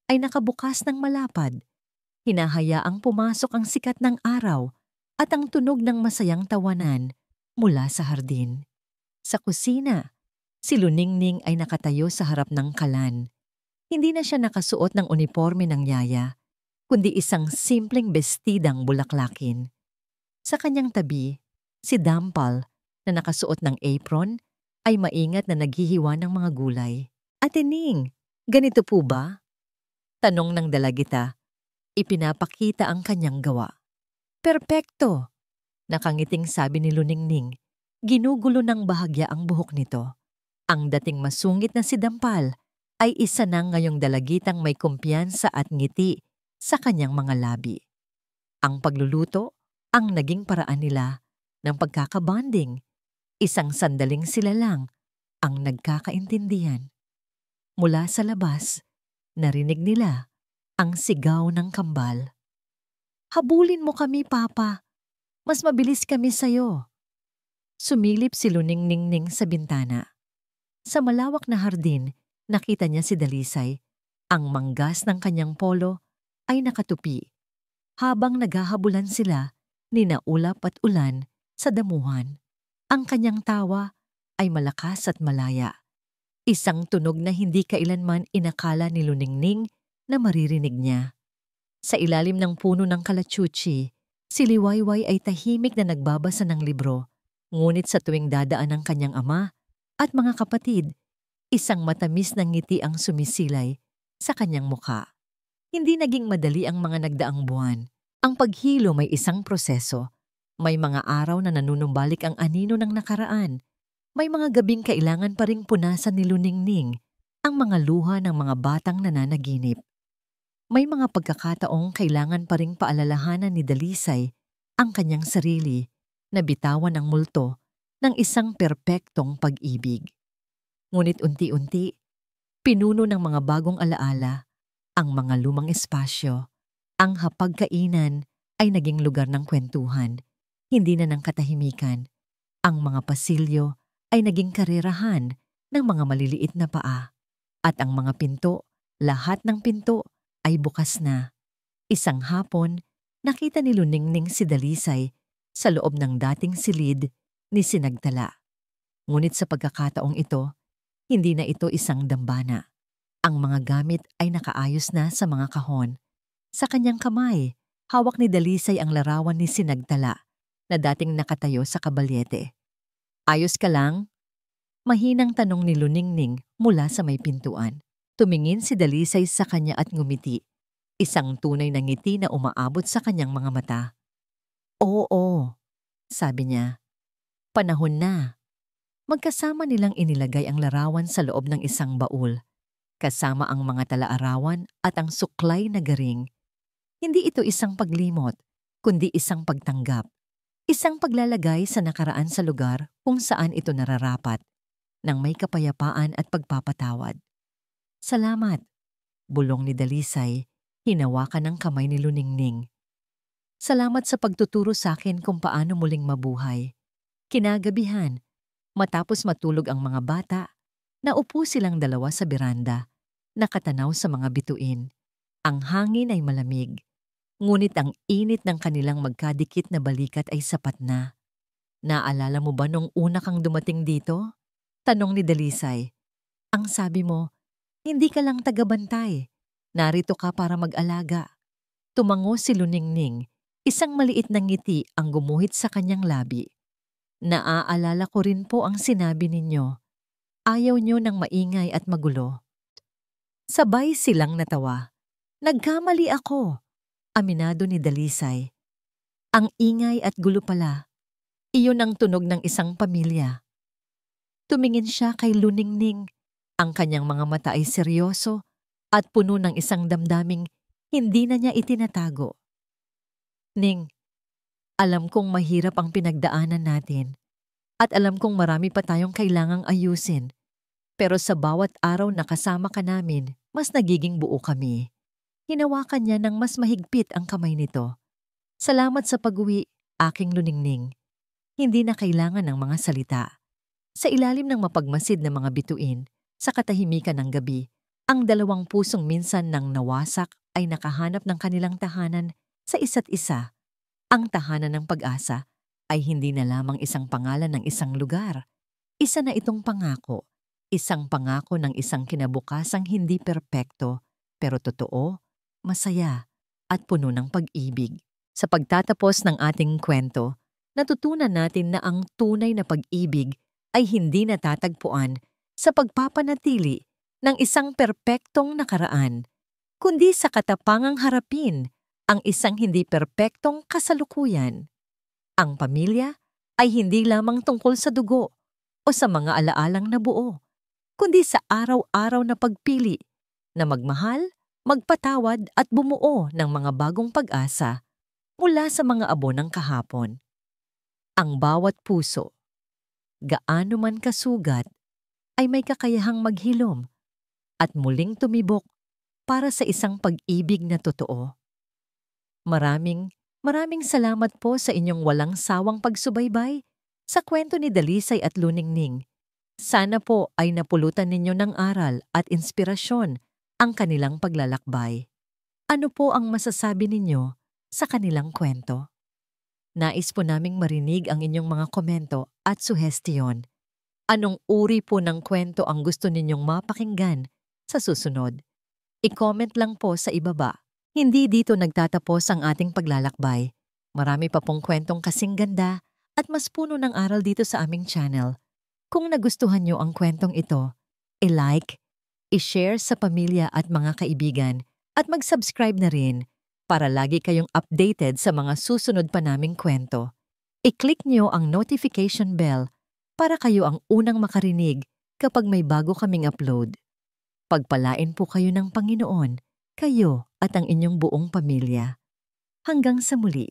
ay nakabukas ng malapad. Hinahayaang pumasok ang sikat ng araw at ang tunog ng masayang tawanan mula sa hardin. Sa kusina, si Luningning ay nakatayo sa harap ng kalan. Hindi na siya nakasuot ng uniforme ng yaya, kundi isang simpleng bestidang bulaklakin. Sa kanyang tabi, si Dampal na nakasuot ng apron ay maingat na naghihiwa ng mga gulay. "Ate Ning, ganito po ba?" tanong ng dalagita. Ipinapakita ang kanyang gawa. "Perpekto," nakangiting sabi ni Luningning. Ginugulo ng bahagya ang buhok nito. Ang dating masungit na si Dampal ay isa na ngayong dalagitang may kumpiyansa at ngiti sa kanyang mga labi. Ang pagluluto ang naging paraan nila ng pagkakabanding. Isang sandaling sila lang ang nagkakaintindihan. Mula sa labas, narinig nila ang sigaw ng kambal. "Habulin mo kami, Papa. Mas mabilis kami sa'yo." Sumilip si Luningning sa bintana. Sa malawak na hardin, nakita niya si Dalisay. Ang manggas ng kanyang polo ay nakatupi habang naghahabulan sila ni na ulap at ulan sa damuhan. Ang kanyang tawa ay malakas at malaya. Isang tunog na hindi kailanman inakala ni Luningning na maririnig niya. Sa ilalim ng puno ng kalachuchi, si Liwayway ay tahimik na nagbabasa ng libro. Ngunit sa tuwing dadaan ng kanyang ama at mga kapatid, isang matamis na ngiti ang sumisilay sa kanyang mukha. Hindi naging madali ang mga nagdaang buwan. Ang paghilo may isang proseso. May mga araw na nanunumbalik ang anino ng nakaraan. May mga gabing kailangan pa ring punasan ni Luningning ang mga luha ng mga batang nananaginip. May mga pagkakataong kailangan pa ring paalalahanan ni Dalisay ang kanyang sarili na bitawan ang multo ng isang perpektong pag-ibig. Ngunit unti-unti, pinuno ng mga bagong alaala ang mga lumang espasyo. Ang hapagkainan ay naging lugar ng kwentuhan, hindi na ng katahimikan. Ang mga pasilyo ay naging karerahan ng mga maliliit na paa. At ang mga pinto, lahat ng pinto ay bukas na. Isang hapon, nakita ni Luningning si Dalisay sa loob ng dating silid ni Sinagtala. Ngunit sa pagkakataong ito, hindi na ito isang dambana. Ang mga gamit ay nakaayos na sa mga kahon. Sa kanyang kamay, hawak ni Dalisay ang larawan ni Sinagtala na dating nakatayo sa kabalyete. Ayos ka lang? Mahinang tanong ni Luningning mula sa may pintuan. Tumingin si Dalisay sa kanya at ngumiti. Isang tunay na ngiti na umaabot sa kanyang mga mata. Oo, sabi niya. Panahon na. Magkasama nilang inilagay ang larawan sa loob ng isang baul, kasama ang mga talaarawan at ang suklay na garing. Hindi ito isang paglimot, kundi isang pagtanggap. Isang paglalagay sa nakaraan sa lugar kung saan ito nararapat, ng may kapayapaan at pagpapatawad. Salamat, bulong ni Dalisay, hinawakan ng kamay ni Luningning. Salamat sa pagtuturo sa akin kung paano muling mabuhay. Kinagabihan, matapos matulog ang mga bata, naupo silang dalawa sa beranda, nakatanaw sa mga bituin. Ang hangin ay malamig, ngunit ang init ng kanilang magkadikit na balikat ay sapat na. Naalala mo ba nung una kang dumating dito? Tanong ni Dalisay. Ang sabi mo, hindi ka lang tagabantay. Narito ka para mag-alaga. Tumango si Luningning, isang maliit na ngiti ang gumuhit sa kanyang labi. Naaalala ko rin po ang sinabi ninyo. Ayaw nyo ng maingay at magulo. Sabay silang natawa. Nagkamali ako, aminado ni Dalisay. Ang ingay at gulo pala, iyon ang tunog ng isang pamilya. Tumingin siya kay Luningning. Ang kanyang mga mata ay seryoso at puno ng isang damdaming hindi na niya itinatago. Ning, alam kong mahirap ang pinagdaanan natin at alam kong marami pa tayong kailangang ayusin. Pero sa bawat araw na kasama ka namin, mas nagiging buo kami. Hinawakan niya ng mas mahigpit ang kamay nito. Salamat sa pag-uwi, aking Luningning. Hindi na kailangan ng mga salita. Sa ilalim ng mapagmasid na mga bituin, sa katahimikan ng gabi, ang dalawang pusong minsan nang nawasak ay nakahanap ng kanilang tahanan sa isa't isa. Ang tahanan ng pag-asa ay hindi na lamang isang pangalan ng isang lugar. Isa na itong pangako. Isang pangako ng isang kinabukasang hindi perpekto, pero totoo, masaya, at puno ng pag-ibig. Sa pagtatapos ng ating kwento, natutunan natin na ang tunay na pag-ibig ay hindi natatagpuan sa pagpapanatili ng isang perpektong nakaraan, kundi sa katapangang harapin ang isang hindi perpektong kasalukuyan. Ang pamilya ay hindi lamang tungkol sa dugo o sa mga alaalang nabuo, kundi sa araw-araw na pagpili na magmahal, magpatawad at bumuo ng mga bagong pag-asa mula sa mga abo ng kahapon. Ang bawat puso, gaano man kasugat, ay may kakayahang maghilom at muling tumibok para sa isang pag-ibig na totoo. Maraming salamat po sa inyong walang sawang pagsubaybay sa kwento ni Dalisay at Luningning. Sana po ay napulutan ninyo ng aral at inspirasyon ang kanilang paglalakbay. Ano po ang masasabi ninyo sa kanilang kwento? Nais po naming marinig ang inyong mga komento at suhestiyon. Anong uri po ng kwento ang gusto ninyong mapakinggan sa susunod? I-comment lang po sa ibaba. Hindi dito nagtatapos ang ating paglalakbay. Marami pa pong kwentong kasing ganda at mas puno ng aral dito sa aming channel. Kung nagustuhan nyo ang kwentong ito, i-like, i-share sa pamilya at mga kaibigan at mag-subscribe na rin para lagi kayong updated sa mga susunod pa naming kwento. I-click nyo ang notification bell para kayo ang unang makarinig kapag may bago kaming upload. Pagpalain po kayo ng Panginoon, kayo at ang inyong buong pamilya. Hanggang sa muli.